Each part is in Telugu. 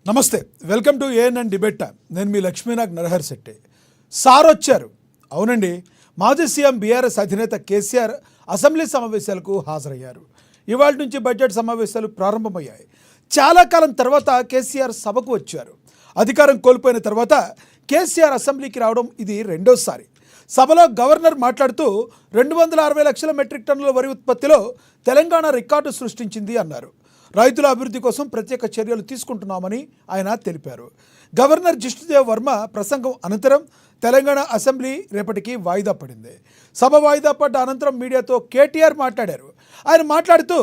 నమస్తే, welcome to ANN debate time. నేను మీ లక్ష్మీనాగ్ నరహర్ శెట్టి. సార్ వచ్చారు. అవునండి, మాజీ సీఎం బీఆర్ఎస్ అధినేత కేసీఆర్ అసెంబ్లీ సమావేశాలకు హాజరయ్యారు. ఇవాళ నుంచి బడ్జెట్ సమావేశాలు ప్రారంభమయ్యాయి. చాలా కాలం తర్వాత కేసీఆర్ సభకు వచ్చారు. అధికారం కోల్పోయిన తర్వాత కేసీఆర్ అసెంబ్లీకి రావడం ఇది రెండోసారి. సభలో గవర్నర్ మాట్లాడుతూ 260 లక్షల మెట్రిక్ టన్నుల వరి ఉత్పత్తిలో తెలంగాణ రికార్డు సృష్టించింది అన్నారు. రైతుల అభివృద్ధి కోసం ప్రత్యేక చర్యలు తీసుకుంటున్నామని ఆయన తెలిపారు. గవర్నర్ జిష్ణుదేవ్ వర్మ ప్రసంగం అనంతరం తెలంగాణ అసెంబ్లీ రేపటికి వాయిదా పడింది. సభ వాయిదా పడ్డ అనంతరం మీడియాతో కేటీఆర్ మాట్లాడారు. ఆయన మాట్లాడుతూ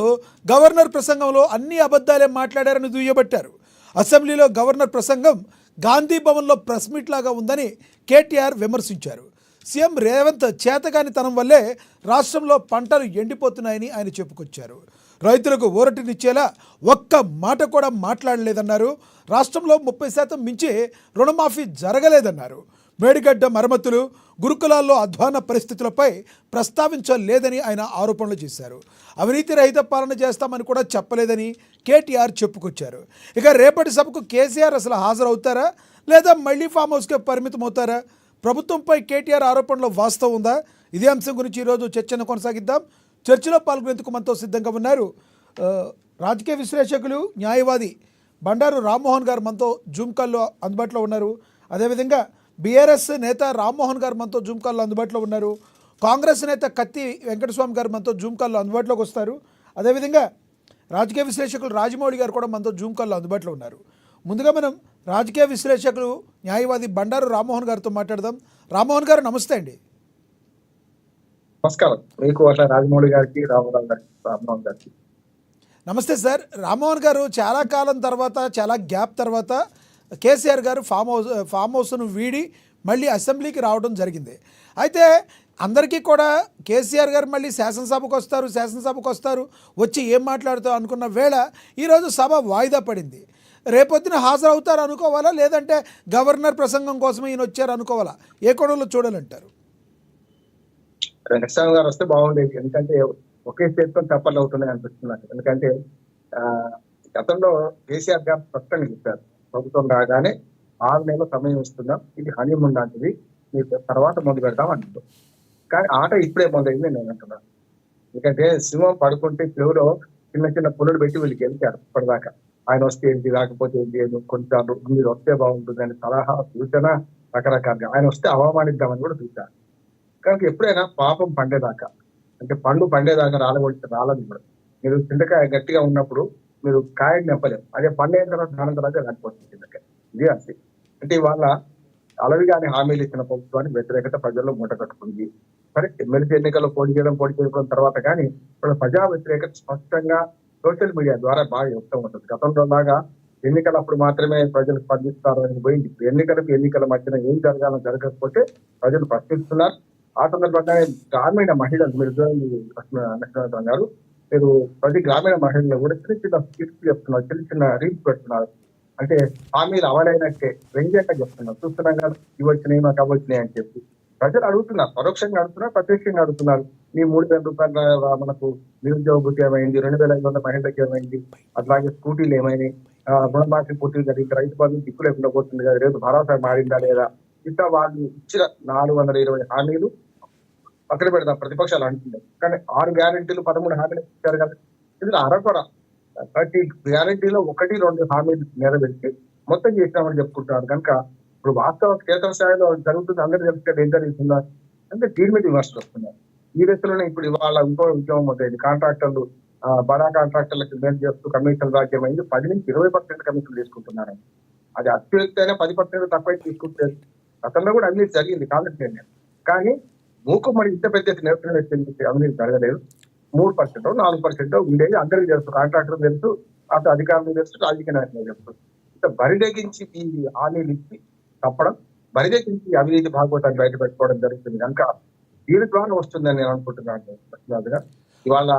గవర్నర్ ప్రసంగంలో అన్ని అబద్ధాలే మాట్లాడారని దుయ్యబట్టారు. అసెంబ్లీలో గవర్నర్ ప్రసంగం గాంధీ భవన్లో ప్రెస్ మీట్ లాగా ఉందని కేటీఆర్ విమర్శించారు. సీఎం రేవంత్ చేతగానితనం వల్లే రాష్ట్రంలో పంటలు ఎండిపోతున్నాయని ఆయన చెప్పుకొచ్చారు. రైతులకు ఊరటనిచ్చేలా ఒక్క మాట కూడా మాట్లాడలేదన్నారు. రాష్ట్రంలో 30% మించి రుణమాఫీ జరగలేదన్నారు. మేడిగడ్డ మరమ్మతులు, గురుకులాల్లో అధ్వాన పరిస్థితులపై ప్రస్తావించలేదని ఆయన ఆరోపణలు చేశారు. అవినీతి రహిత పాలన చేస్తామని కూడా చెప్పలేదని కేటీఆర్ చెప్పుకొచ్చారు. ఇక రేపటి సభకు కేసీఆర్ అసలు హాజరవుతారా లేదా మళ్ళీ ఫామ్ హౌస్కే పరిమితం అవుతారా? ప్రభుత్వంపై కేటీఆర్ ఆరోపణలో వాస్తవం ఉందా? ఇదే అంశం గురించి ఈరోజు చర్చను కొనసాగిద్దాం. చర్చలో పాల్గొనేందుకు మనతో సిద్ధంగా ఉన్నారు రాజకీయ విశ్లేషకులు, న్యాయవాది బండారు రామ్మోహన్ గారు మనతో జూమ్ కాల్లో అందుబాటులో ఉన్నారు. అదేవిధంగా బీఆర్ఎస్ నేత రామ్మోహన్ గారు మనతో జూమ్ కాల్లో అందుబాటులో ఉన్నారు. కాంగ్రెస్ నేత కత్తి వెంకటస్వామి గారు మనతో జూమ్ కాల్లో అందుబాటులోకి వస్తారు. అదేవిధంగా రాజకీయ విశ్లేషకులు రాజమౌళి గారు కూడా మనతో జూమ్ కాల్లో అందుబాటులో ఉన్నారు. ముందుగా మనం రాజకీయ విశ్లేషకులు, న్యాయవాది బండారు రామ్మోహన్ గారితో మాట్లాడదాం. రామ్మోహన్ గారు నమస్తే అండి. నమస్కారం. మీకు అట్లా రాజమౌళి గారికి, రామ్మోహన్ గారికి నమస్తే సార్. రామ్మోహన్ గారు చాలా కాలం తర్వాత, చాలా గ్యాప్ తర్వాత కేసీఆర్ గారు ఫామ్ హౌస్ను వీడి మళ్ళీ అసెంబ్లీకి రావడం జరిగింది. అయితే అందరికీ కూడా కేసీఆర్ గారు మళ్ళీ శాసనసభకు వస్తారు, వచ్చి ఏం మాట్లాడుతారు అనుకున్న వేళ ఈరోజు సభ వాయిదా పడింది. రేపొద్దున హాజరవుతారు అనుకోవాలా, లేదంటే గవర్నర్ ప్రసంగం కోసం ఈయన వచ్చారు అనుకోవాలా? ఏ కోణంలో చూడాలంటారు? వెంకటస్వామి గారు వస్తే బాగుండేది. ఎందుకంటే ఒకే చేతితో తప్పలు అవుతున్నాయి అనిపిస్తున్నారు. ఎందుకంటే గతంలో కేసీఆర్ గారు స్పష్టంగా చెప్పారు, ప్రభుత్వం రాగానే 6 నెలల సమయం ఇస్తున్నాం, ఇది హనీమూన్ లాంటిది, మీకు తర్వాత మొదలు పెడతాం అంటారు. కానీ ఆట ఇప్పుడే మొదలైంది నేను అంటున్నాను. ఎందుకంటే సింహం పడుకుంటే చెవులో చిన్న చిన్న పుల్లలు పెట్టి వీళ్ళకి వెళ్తారు. ఇప్పటిదాకా ఆయన వస్తే ఏంటి, రాకపోతే ఏంటి, కొన్నిసార్లు మీరు వస్తే బాగుంటుంది అని సలహా, సూచన రకరకాలుగా. ఆయన వస్తే అవమానిద్దామని కూడా చూశారు. కనుక ఎప్పుడైనా పాపం పండేదాకా, అంటే పండు పండేదాకా రాలని కూడా. మీరు చింతకాయ గట్టిగా ఉన్నప్పుడు మీరు కాయని నెప్పలేము. అదే పండైన తర్వాత దాని తర్వాత రాకపోతుంది చింతకాయ. ఇది అంతే. అంటే ఇవాళ అలవిగానే హామీలు ఇచ్చిన ప్రభుత్వానికి వ్యతిరేకత ప్రజల్లో మూట కట్టుకుంది. సరే, ఎమ్మెల్సీ ఎన్నికల్లో పోటీ చేయడం తర్వాత కానీ ఇప్పుడు ప్రజా వ్యతిరేకత స్పష్టంగా సోషల్ మీడియా ద్వారా బాగా వ్యక్తం ఉంటుంది. గతంలో లాగా ఎన్నికలప్పుడు మాత్రమే ప్రజలు స్పందిస్తారు అని పోయింది. ఎన్నికల మధ్యన ఏం జరగకపోతే ప్రజలు ప్రశ్నిస్తున్నారు. ఆ సందర్భంగానే గ్రామీణ మహిళలు, మీరు లక్ష్మీనారాయణ గారు, మీరు ప్రతి గ్రామీణ మహిళలు కూడా చిన్న చిన్న స్కిట్స్ చెప్తున్నారు, చిన్న రీల్స్ పెడుతున్నారు. అంటే హామీలు అవలైనట్టే వ్యంగ్యంగా చెప్తున్నారు. చూస్తున్నాం కదా, ఇవి వచ్చినాయి, మాకు అవ్వచ్చినాయి అని చెప్పి ప్రజలు అడుగుతున్నారు. పరోక్షంగా అడుగుతున్నారు, ప్రత్యక్షంగా అడుగుతున్నారు. ఈ 3,000 రూపాయల మనకు నిరుద్యోగ భృతి ఏమైంది, 2,500 మహిళలకు ఏమైంది, అట్లాగే స్కూటీలు ఏమైనాయి, రుణమాఫీ పూర్తి జరిగింది, రైతు బంధు దిక్కు లేకుండా పోతుంది కదా, రేపు భరోసా మారిందా లేదా, ఇట్లా వాళ్ళు ఇచ్చిన 420 హామీలు పక్కన పెడతాం ప్రతిపక్షాలు అంటున్నారు. కానీ 6 గ్యారెంటీలు 13 హామీలు ఇచ్చారు కదా. ఇందులో అరకొర 30 గ్యారెంటీలో 1-2 హామీలు నెరవేర్చి మొత్తం చేసినామని చెప్పుకుంటున్నారు. కనుక ఇప్పుడు వాస్తవ క్షేత్రస్థాయిలో జరుగుతుంది, అందరూ చెప్తే ఏం జరుగుతుందా అంటే దీని మీద విమర్శలు వస్తున్నారు. ఈ దశలోనే ఇప్పుడు ఇవాళ ఇంకో ఉద్యమం అవుతాయి. కాంట్రాక్టర్లు, బడా కాంట్రాక్టర్లకు మేలు చేస్తూ కమిషన్ రాజ్యం అయింది. 10-20% కమిషన్ తీసుకుంటున్నారు. అది అత్యుక్తి అయినా 10% తక్కువ తీసుకుంటే గతంలో కూడా అవినీతి జరిగింది కాదంటే. కానీ మూకుమ్మడి ఇంత పెద్ద నేర్చుకునే అవినీతి జరగలేదు. 3%, 4% ఉండేది. అందరికీ తెలుసు, కాంట్రాక్టర్ తెలుసు, అటు అధికారులు తెలుసు, రాజకీయ నాయకులు తెలుసు. ఇంత బరిదెగించి ఈ హామీలు ఇచ్చి తప్పడం, బరిదెగించి అవినీతి భాగవతాన్ని బయట పెట్టుకోవడం జరుగుతుంది. కనుక దీని ద్వారా వస్తుందని నేను అనుకుంటున్నాను. ఇవాళ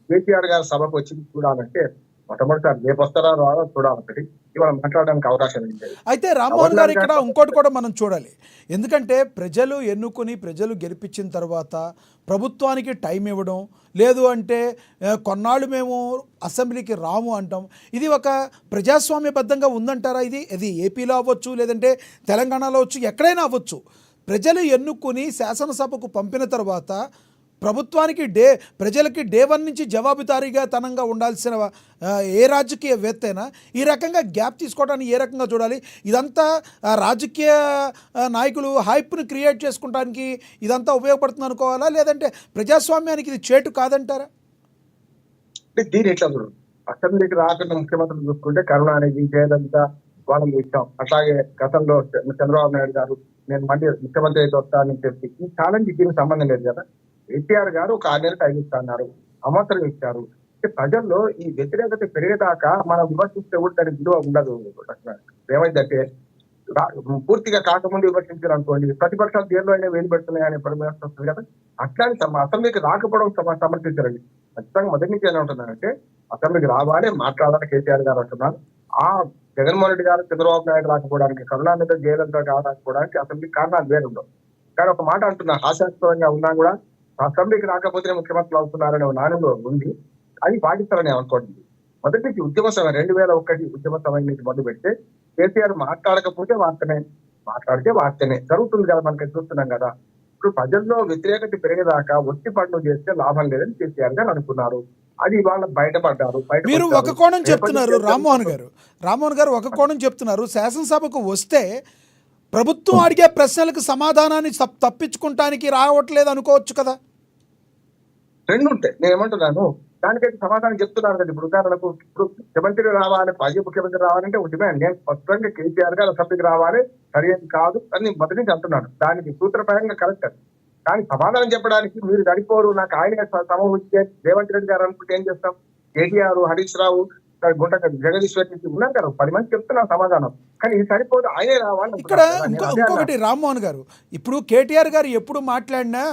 కేసీఆర్ గారు సభకు వచ్చి చూడాలంటే మొట్టమొదటిసారి రేపు వస్తారా రాదో చూడాలి ఒకటి. ఇవాళ మాట్లాడడానికి అవకాశం లేదు. అయితే రామ్మోహన్ గారు ఇక్కడ ఇంకోటి కూడా మనం చూడాలి. ఎందుకంటే ప్రజలు ఎన్నుకొని ప్రజలు గెలిపించిన తర్వాత ప్రభుత్వానికి టైం ఇవ్వడం, లేదు అంటే కొన్నాళ్ళు మేము అసెంబ్లీకి రాము అంటాం. ఇది ఒక ప్రజాస్వామ్యబద్ధంగా ఉందంటారా? ఇది ఏపీలో అవ్వచ్చు, లేదంటే తెలంగాణలో అవ్వచ్చు, ఎక్కడైనా అవ్వచ్చు. ప్రజలు ఎన్నుకొని శాసనసభకు పంపిన తర్వాత ప్రభుత్వానికి ప్రజలకి డే వన్ నుంచి జవాబుదారీగా తనంగా ఉండాల్సిన ఏ రాజకీయవేత్త అయినా ఈ రకంగా గ్యాప్ తీసుకోవడాన్ని ఏ రకంగా చూడాలి? ఇదంతా రాజకీయ నాయకులు హైప్ను క్రియేట్ చేసుకోవడానికి ఇదంతా ఉపయోగపడుతుంది అనుకోవాలా, లేదంటే ప్రజాస్వామ్యానికి ఇది చేటు కాదంటారా? దీని ఎట్లా చూడు, అసెంబ్లీకి రాకుండా ముఖ్యమంత్రులు చూసుకుంటే కరుణానిధి, జయలలిత వాళ్ళని ఇచ్చాం. అట్లాగే గతంలో చంద్రబాబు నాయుడు గారు నేను మళ్ళీ ముఖ్యమంత్రి అయితే వస్తానని చెప్పి ఈ ఛాలెంజ్ దీనికి సంబంధం లేదు కదా. కేసీఆర్ గారు ఒక 6 నెలలు టైం ఇస్తున్నారు, అమౌంతం ఇచ్చారు. ప్రజల్లో ఈ వ్యతిరేకత పెరిగేదాకా మనం విమర్శిస్తే కూడా దానికి విలువ ఉండదు. ఏమైందంటే పూర్తిగా కాకముందు విమర్శించారు అనుకోండి, ప్రతిపక్షాలు దేనిలో అయినా వేలు పెడుతున్నాయని పరిమేషన్ వస్తుంది కదా. అట్లాంటి అసెంబ్లీకి రాకపోవడం సమర్థించారండి. ఖచ్చితంగా మొదటి నుంచి ఎలా ఉంటుందంటే అసెంబ్లీకి రావాలి, మాట్లాడాలి కేసీఆర్ గారు అంటున్నారు. ఆ జగన్మోహన్ రెడ్డి గారు, చంద్రబాబు నాయుడు రాకపోవడానికి, కరుణానిధి, జయలలిత రాకపోవడానికి అసెంబ్లీ కారణాలు వేరు ఉండవు. కానీ ఒక మాట అంటున్నా, హాస్యాస్పదంగా ఉన్నా కూడా అసెంబ్లీకి రాకపోతే ముఖ్యమంత్రులు అవుతున్నారనే నానులో ఉంది. అది పాటిస్తారని అనుకోండి. మొదటి నుంచి ఉద్యమ సమయం 2001 ఉద్యమ సమయం నుంచి మొదలు పెడితే కేసీఆర్ మాట్లాడకపోతే వార్తనే, మాట్లాడితే వార్తనే జరుగుతుంది కదా. మనకి చూస్తున్నాం కదా. ఇప్పుడు ప్రజల్లో వ్యతిరేకత పెరిగేదాకా ఒట్టి పనులు చేస్తే లాభం లేదని కేసీఆర్ గారు అనుకున్నారు. అది వాళ్ళ బయటపడ్డారు. మీరు ఒక కోణం చెప్తున్నారు రామ్మోహన్ గారు ఒక కోణం చెప్తున్నారు. శాసనసభకు వస్తే ప్రభుత్వం అడిగే ప్రశ్నలకు సమాధానాన్ని తప్పించుకుంటానికి రావట్లేదు అనుకోవచ్చు కదా. రెండు ఉంటాయి. నేను ఏమంటున్నాను, దానికైతే సమాధానం చెప్తున్నాను కదా. ఇప్పుడు ఉదాహరణకు ఇప్పుడు ముఖ్యమంత్రి రావాలి, మాజీ ముఖ్యమంత్రి రావాలంటే ఒక డిమాండ్. నేను స్పష్టంగా కేసీఆర్ గారు అసెంబ్లీకి రావాలి, సరైనది కాదు అని మొదటి నుంచి అంటున్నాను. దానికి సూత్రప్రాయంగా కరెక్ట్. కానీ సమాధానం చెప్పడానికి మీరు సరిపోరు, నాకు ఆయన సమూహించే రేవంత్ రెడ్డి గారు అనుకుంటే ఏం చేస్తాం? కేటీఆర్, హరీష్ రావు, గుంట జగదీశ్వర్ నుంచి ఉన్నారు కదా, 10 మంది చెప్తున్నా సమాధానం. కానీ ఇది సరిపోదు, ఆయనే రావాలి. ఇక్కడ ఇంకొకటి రామ్మోహన్ గారు, ఇప్పుడు కేటీఆర్ గారు ఎప్పుడు మాట్లాడినా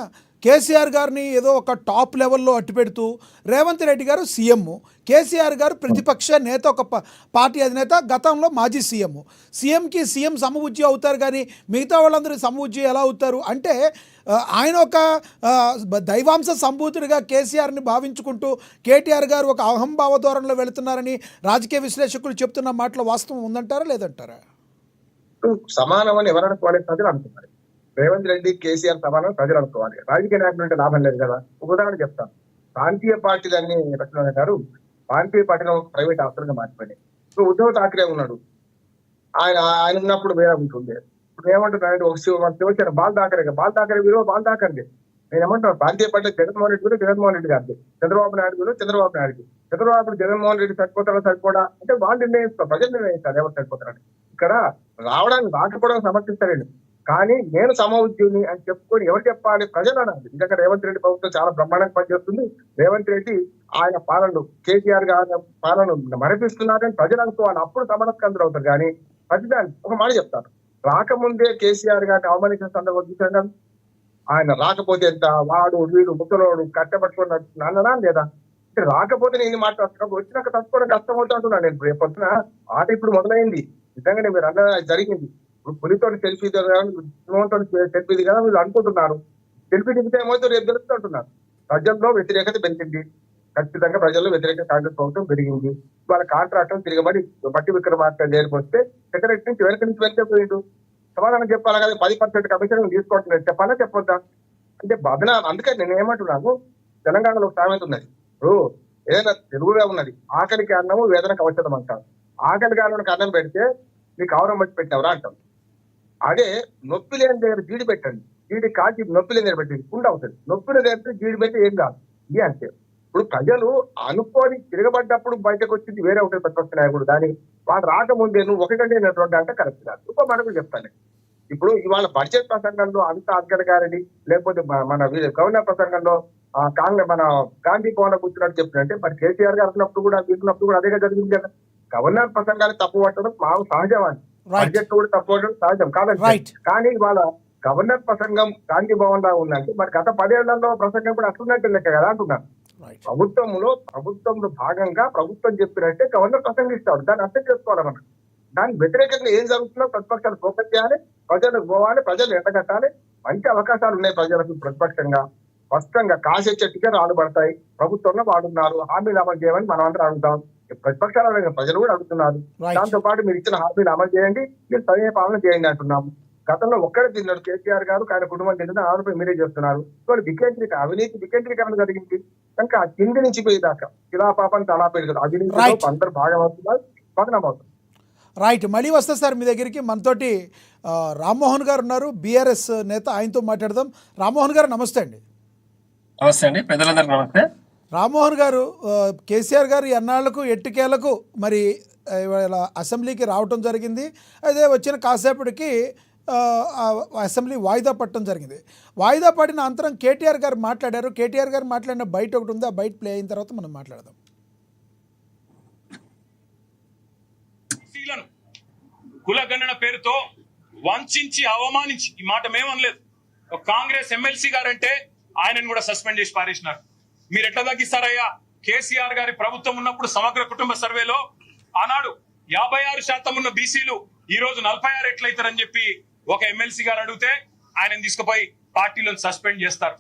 కేసీఆర్ గారిని ఏదో ఒక టాప్ లెవెల్లో అట్టిపెడుతూ, రేవంత్ రెడ్డి గారు సీఎం, కేసీఆర్ గారు ప్రతిపక్ష నేత, ఒక పార్టీ అధినేత, గతంలో మాజీ సీఎంకి సీఎం సమవుజ్జి అవుతారు, కానీ మిగతా వాళ్ళందరూ సమవుజ్జి ఎలా అవుతారు అంటే ఆయన ఒక దైవాంశ సంభూతుడిగా కేసీఆర్ని భావించుకుంటూ కేటీఆర్ గారు ఒక అహంభావ ధోరణిలో వెళుతున్నారని రాజకీయ విశ్లేషకులు చెప్తున్న మాటలో వాస్తవం ఉందంటారా లేదంటారా? సమానం అని ఎవరైనా ప్రజలు అనుకున్నారు. రేవంత్ రెడ్డి, కేసీఆర్ సమానం ప్రజలు అనుకోవాలి. రాజకీయ నాయకులు అంటే లాభం లేదు కదా. ఒక ఉదాహరణ చెప్తాను. ప్రాంతీయ పార్టీలన్నీ లక్ష్మణ గారు ప్రాంతీయ పార్టీలో ప్రైవేట్ ఆఫీసర్గా మారిపోయినాయి. ఇప్పుడు ఉద్ధవ్ ఠాక్రే ఉన్నాడు, ఆయన ఉన్నప్పుడు వేరే ఉంటుంది. ఇప్పుడు ఏమంటున్నాడు, ఒక శివసేన బాల్ ఠాకరే విలువ బాల్ ఠాకరే. నేను ఏమంటాను, ప్రాంతీయ పార్టీ జగన్మోహన్ రెడ్డి కూడా జగన్మోహన్ రెడ్డి గారికి, చంద్రబాబు నాయుడు కూడా చంద్రబాబు నాయుడుకి. జగన్మోహన్ రెడ్డి సరిపోతారా అంటే వాళ్ళు నిర్ణయిస్తారు, ప్రజలు నిర్ణయిస్తారు ఎవరు సరిపోతారని. ఇక్కడ రావడానికి రాకపోవడం సమర్థిస్తారండి. కానీ నేను సమవుద్యోగిని అని చెప్పుకొని ఎవరు చెప్పాలి? ప్రజలు అనాలి. ఇంకా రేవంత్ రెడ్డి ప్రభుత్వం చాలా బ్రహ్మాండంగా పనిచేస్తుంది. రేవంత్ రెడ్డి ఆయన పాలనలు, కేసీఆర్ గారి పాలన మరిపిస్తున్నారని ప్రజలు అనుకోవాలి. అప్పుడు సమరస్కంతులు అవుతారు. కానీ ప్రతిదాన్ని ఒక మాట చెప్తాను, రాకముందే కేసీఆర్ గారిని అవమానించిన సందర్భం చూసాం కదా. ఆయన రాకపోతే ఎంత, వాడు వీడు ముసలోడు కట్టబట్టుకుని అన్నదా లేదా? రాకపోతే నేను మాట్లాడుతున్నా, వచ్చినాక తట్టుకోవడం కష్టం అవుతా అంటున్నాను. నేను రేపు పొద్దున ఆట ఇప్పుడు మొదలైంది. నిజంగానే మీరు అన్న జరిగింది. పులితో సెల్ఫీ సింహంతో సెల్ఫీ దిగా వీళ్ళు అనుకుంటున్నారు. సెల్ఫీ దిగితే ఏమవుతుంది రేపు తెలుస్తుంటున్నారు. ప్రజల్లో వ్యతిరేకత పెరిగింది. ఖచ్చితంగా ప్రజల్లో వ్యతిరేకత కాంగ్రెస్ ప్రభుత్వం పెరిగింది. వాళ్ళ కాంట్రాక్టర్ తిరగబడి బట్టి విక్రమార్క జైలుకి వస్తే సెక్రటరీ నుంచి వెనక పోయిండు. సమాధానం చెప్పాలా కదా. 10% కమిషన్ తీసుకోవట్లేదు, చెప్పాలా చెప్పొద్దా అంటే బదనా. అందుకని నేను ఏమంటున్నాను, తెలంగాణలో ఒక సామెత ఉన్నది. ఏదైనా తెలుగుగా ఉన్నది, ఆకలికి అన్నము వేదనకు ఔషధం అంటారు. ఆకలి కాలంలో అన్నం పెడితే నీకు ఆవరం బట్టి పెట్టినవరా అంటాం. అదే నొప్పి లేని దగ్గర జీడి పెట్టండి, జీడి కాల్చి నొప్పి లేని దగ్గర పెట్టండి, కుండ అవుతుంది. నొప్పిని దగ్గర జీడి పెట్టి ఏం కాదు. ఇది అంతే. ఇప్పుడు ప్రజలు అనుకోని తిరగబడ్డప్పుడు బయటకు వచ్చింది వేరే ఒకటి ప్రతిపక్ష నాయకుడు. దాని వాడు రాకముందే నువ్వు ఒకటంటే అంటే కరెక్ట్ కాదు. ఇంకో మనకు చెప్తాను, ఇప్పుడు ఇవాళ బడ్జెట్ ప్రసంగంలో అంత అగ్గరగారని, లేకపోతే మన గవర్నర్ ప్రసంగంలో కాంగ్రెస్ మన గాంధీ భవన్ కూర్చున్నట్టు చెప్తున్నట్టే మరి కేసీఆర్ గారు అన్నప్పుడు కూడా వీకున్నప్పుడు కూడా అదేగా జరిగింది కదా. గవర్నర్ ప్రసంగాన్ని తప్పు పట్టడం మాకు సహజం, బడ్జెట్ కూడా తప్పు పట్టడం సహజం కాదండి. కానీ ఇవాళ గవర్నర్ ప్రసంగం గాంధీ భవన్ లా ఉందంటే మరి గత 10 ఏళ్లలో ప్రసంగం కూడా అట్లున్నట్టు లెక్క కదా అంటున్నాను. రైట్. ప్రభుత్వంలో భాగంగా ప్రభుత్వం చెప్పినట్టే గవర్నర్ ప్రసంగిస్తాడు. దాన్ని అర్థం చేసుకోవాలి మనం. దానికి వ్యతిరేకంగా ఏం జరుగుతుందో ప్రతిపక్షాలు ఫోకస్ చేయాలి, ప్రజలకు పోవాలి, ప్రజలు ఎండగట్టాలి. మంచి అవకాశాలు ఉన్నాయి ప్రజలకు. ప్రతిపక్షంగా స్పష్టంగా కాసే చెట్టుకే రాళ్ళు పడతాయి. ప్రభుత్వంలో వాడున్నారు, హామీలు అమలు చేయమని మనం అందరం అడుగుతాం. ప్రతిపక్షాలు అడిగిన ప్రజలు కూడా అడుగుతున్నారు. రైట్. దాంతో పాటు మీరు ఇచ్చిన హామీలు అమలు చేయండి, మీరు సరైన పాలన చేయండి అంటున్నాము. గతంలో ఒక్కడే తిన్నాడు కేసీఆర్ గారు, ఆయన కుటుంబం తింటే ఆరోపణ మీరే చేస్తున్నారు. ఇవాళ అవినీతి వికేంద్రీకరణ జరిగింది కనుక ఆ కింది నుంచి పోయేదాకా ఇలా పాపని తలా పెరుగుతుంది. అవినీతిలో Right. అందరు భాగం అవుతున్నారు, పతనం అవుతుంది. రైట్. మళ్ళీ వస్తా సార్ మీ దగ్గరికి. మనతోటి రామ్మోహన్ గారు ఉన్నారు, బీఆర్ఎస్ నేత. ఆయనతో మాట్లాడదాం. రామ్మోహన్ గారు నమస్తే అండి. నమస్తే అండి, పెద్దలందరూ నమస్తే. రామ్మోహన్ గారు, కేసీఆర్ గారు ఎన్నాళ్లకు ఎట్టికేలకు మరి ఇవాళ అసెంబ్లీకి రావటం జరిగింది. అదే వచ్చిన కాసేపటికి అసెంబ్లీ వాయిదా పట్టడం జరిగింది. వాయిదా పడిన అంతరం కేటీఆర్ గారు మాట్లాడారు. కేటీఆర్ గారు మాట్లాడిన బయట ఒకటి ఉంది, ఆ బయట ప్లే అయిన తర్వాత మనం మాట్లాడదాం. కులగణన పేరుతో వంచి అవమానించి, ఈ మాట మేమనలేదు, ఒక కాంగ్రెస్ ఎమ్మెల్సీ గారంటే ఆయనను కూడా సస్పెండ్ చేసి పారేసినారు. మీరు ఎట్లా తగ్గిస్తారయ్యా? కేసీఆర్ గారి ప్రభుత్వం ఉన్నప్పుడు సమగ్ర కుటుంబ సర్వేలో ఆనాడు 56% ఉన్న బీసీలు ఈ రోజు 46 ఎట్లయితారని చెప్పి ఒక ఎమ్మెల్సీ గారు అడిగితే ఆయనను తీసుకుపోయి పార్టీలో సస్పెండ్ చేస్తారు.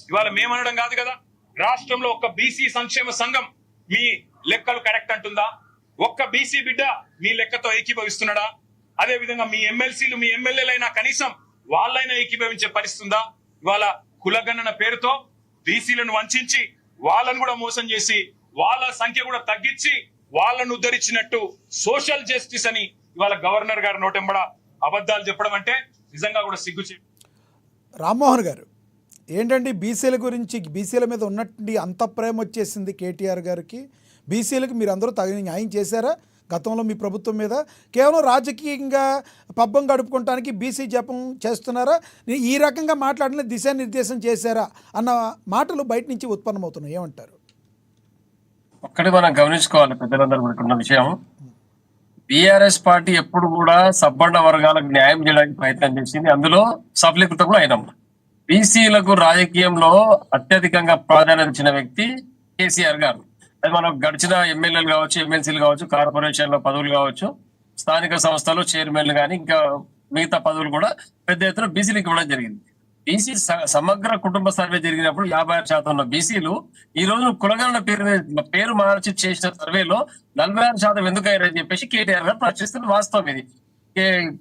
ఇవాళ మేమనడం కాదు కదా, రాష్ట్రంలో ఒక్క బీసీ సంక్షేమ సంఘం మీ లెక్కలు కరెక్ట్ అంటుందా? ఒక్క బీసీ బిడ్డ మీ లెక్కతో ఏకీభవిస్తున్నాడా? అదే విధంగా మీ ఎమ్మెల్సీలు, మీ ఎమ్మెల్యేలైనా కనీసం వాళ్ళైనా ఏకీభవించే పరిస్థితుందా? ఇవాళ కులగణన పేరుతో బీసీలను వంచి వాళ్ళను కూడా మోసం చేసి వాళ్ళ సంఖ్య కూడా తగ్గించి వాళ్ళను ఉద్ధరించినట్టు సోషల్ జస్టిస్ అని ఇవాళ గవర్నర్ గారు నోటెంబడ అబద్ధాలు చెప్పడం అంటే నిజంగా కూడా సిగ్గుచే. రామ్మోహన్ గారు, ఏంటండి బీసీల గురించి, బీసీల మీద ఉన్నట్టు అంత ప్రేమ వచ్చేసింది కేటీఆర్ గారికి? బీసీలకు మీరు అందరూ తగిన న్యాయం చేశారా గతంలో మీ ప్రభుత్వం మీద? కేవలం రాజకీయంగా పబ్బం గడుపుకోవటానికి బీసీ జపం చేస్తున్నారా? ఈ రకంగా మాట్లాడిన దిశానిర్దేశం చేశారా అన్న మాటలు బయట నుంచి ఉత్పన్నమవుతున్నాయి. ఏమంటారు? ఒక్కటి మనం గమనించుకోవాలి, పెద్దలందరూ ఉన్న విషయం, బీఆర్ఎస్ పార్టీ ఎప్పుడు కూడా సబ్బండ వర్గాలకు న్యాయం చేయడానికి ప్రయత్నం చేసింది. అందులో సఫలీకృతం కూడా అయినాం. బీసీలకు రాజకీయంలో అత్యధికంగా ప్రాధాన్యత ఇచ్చిన వ్యక్తి కేసీఆర్ గారు. అది మనం గడిచిన ఎమ్మెల్యేలు కావచ్చు, ఎమ్మెల్సీలు కావచ్చు, కార్పొరేషన్ల పదవులు కావచ్చు, స్థానిక సంస్థలు చైర్మన్లు కానీ ఇంకా మిగతా పదవులు కూడా పెద్ద ఎత్తున బీసీలకు ఇవ్వడం జరిగింది. బీసీ సమగ్ర కుటుంబ సర్వే జరిగినప్పుడు 56% ఉన్న బీసీలు ఈ రోజు కులగణన పేరు మార్చి చేసిన సర్వేలో 46% ఎందుకు అయ్యారని చెప్పేసి కేటీఆర్ గారు ప్రశ్నిస్తున్న వాస్తవం ఇది.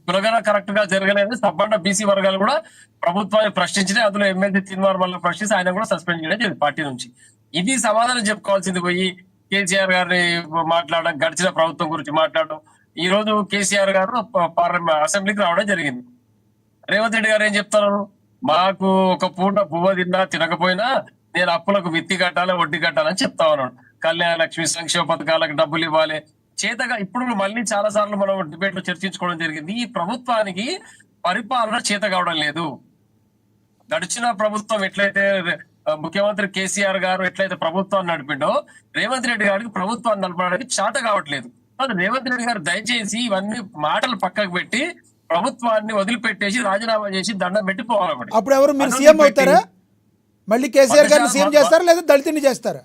కులగణన కరెక్ట్ గా జరగలేదు, సబ్బండ బీసీ వర్గాలు కూడా ప్రభుత్వాన్ని ప్రశ్నించినాయి. అందులో ఎమ్మెల్సీ తిన్వార్ వల్ల ప్రశ్నించి ఆయన కూడా సస్పెండ్ చేయడం జరిగింది పార్టీ నుంచి. ఇది సమాధానం చెప్పుకోవాల్సింది పోయి కేసీఆర్ గారిని మాట్లాడడం, గడిచిన ప్రభుత్వం గురించి మాట్లాడడం. ఈ రోజు కేసీఆర్ గారు అసెంబ్లీకి రావడం జరిగింది. రేవంత్ రెడ్డి గారు ఏం చెప్తారు? మాకు ఒక పూట పువ్వ తిన్నా తినకపోయినా నేను అప్పులకు విత్తి కట్టాలి, వడ్డీ కట్టాలని చెప్తా ఉన్నాడు. కళ్యాణ లక్ష్మి సంక్షేమ పథకాలకు డబ్బులు ఇవ్వాలి చేతగా. ఇప్పుడు మళ్ళీ చాలా సార్లు మనం డిబేట్ లో చర్చించుకోవడం జరిగింది. ఈ ప్రభుత్వానికి పరిపాలన చేత కావడం లేదు. గడిచిన ప్రభుత్వం ఎట్లయితే ముఖ్యమంత్రి కేసీఆర్ గారు ఎట్లయితే ప్రభుత్వాన్ని నడిపిండో, రేవంత్ రెడ్డి గారికి ప్రభుత్వాన్ని నడపడానికి చేత కావట్లేదు. రేవంత్ రెడ్డి గారు దయచేసి ఇవన్నీ మాటలు పక్కకు పెట్టి ప్రభుత్వాన్ని వదిలిపెట్టేసి రాజీనామా చేసి దండం పెట్టి పోవాలి. అప్పుడు ఎవరు మీరు సీఎం అవుతారా? మళ్ళీ కేసీఆర్ గారిని సీఎం చేస్తారా లేదా దళితుని చేస్తారా?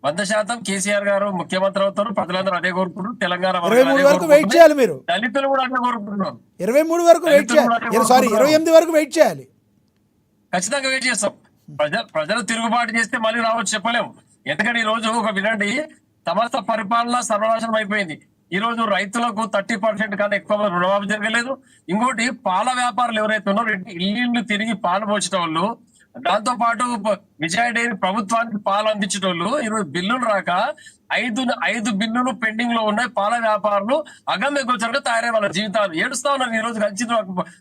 100% కేసీఆర్ గారు ముఖ్యమంత్రి అవుతారు. ప్రజలందరూ అదే కోరుకుంటున్నారు. తెలంగాణ 23 వరకు వెయిట్ చేయాలి. మీరు దళితులు కూడా అదే కోరుకుంటున్నారు. 23 వరకు వెయిట్ చేయాలి. సారీ, 28 వరకు వెయిట్ చేయాలి. ఖచ్చితంగా వెయిట్ చేస్తాం. ప్రజలు తిరుగుబాటు చేస్తే మళ్ళీ రావచ్చు, చెప్పలేము. ఎందుకంటే ఈ రోజు ఒక వినండి, సమస్త పరిపాలన సర్వనాశనం అయిపోయింది. ఈ రోజు రైతులకు 30% కన్నా ఎక్కువ రుణమాఫీ జరగలేదు. ఇంకోటి పాల వ్యాపారులు ఎవరైతే ఉన్నారో ఇల్లు తిరిగి పాలు పోసిన వాళ్ళు, దాంతో పాటు విజయ డైరీ ప్రభుత్వానికి పాలు అందించిన వాళ్ళు ఈరోజు బిల్లులు రాక 5 బిల్లులు పెండింగ్ లో ఉన్నాయి. పాల వ్యాపారులు అగమ్య గోచరంగా తయారై వాళ్ళ జీవితాలు ఏడుస్తా ఉన్నారు. ఈ రోజు కలిసి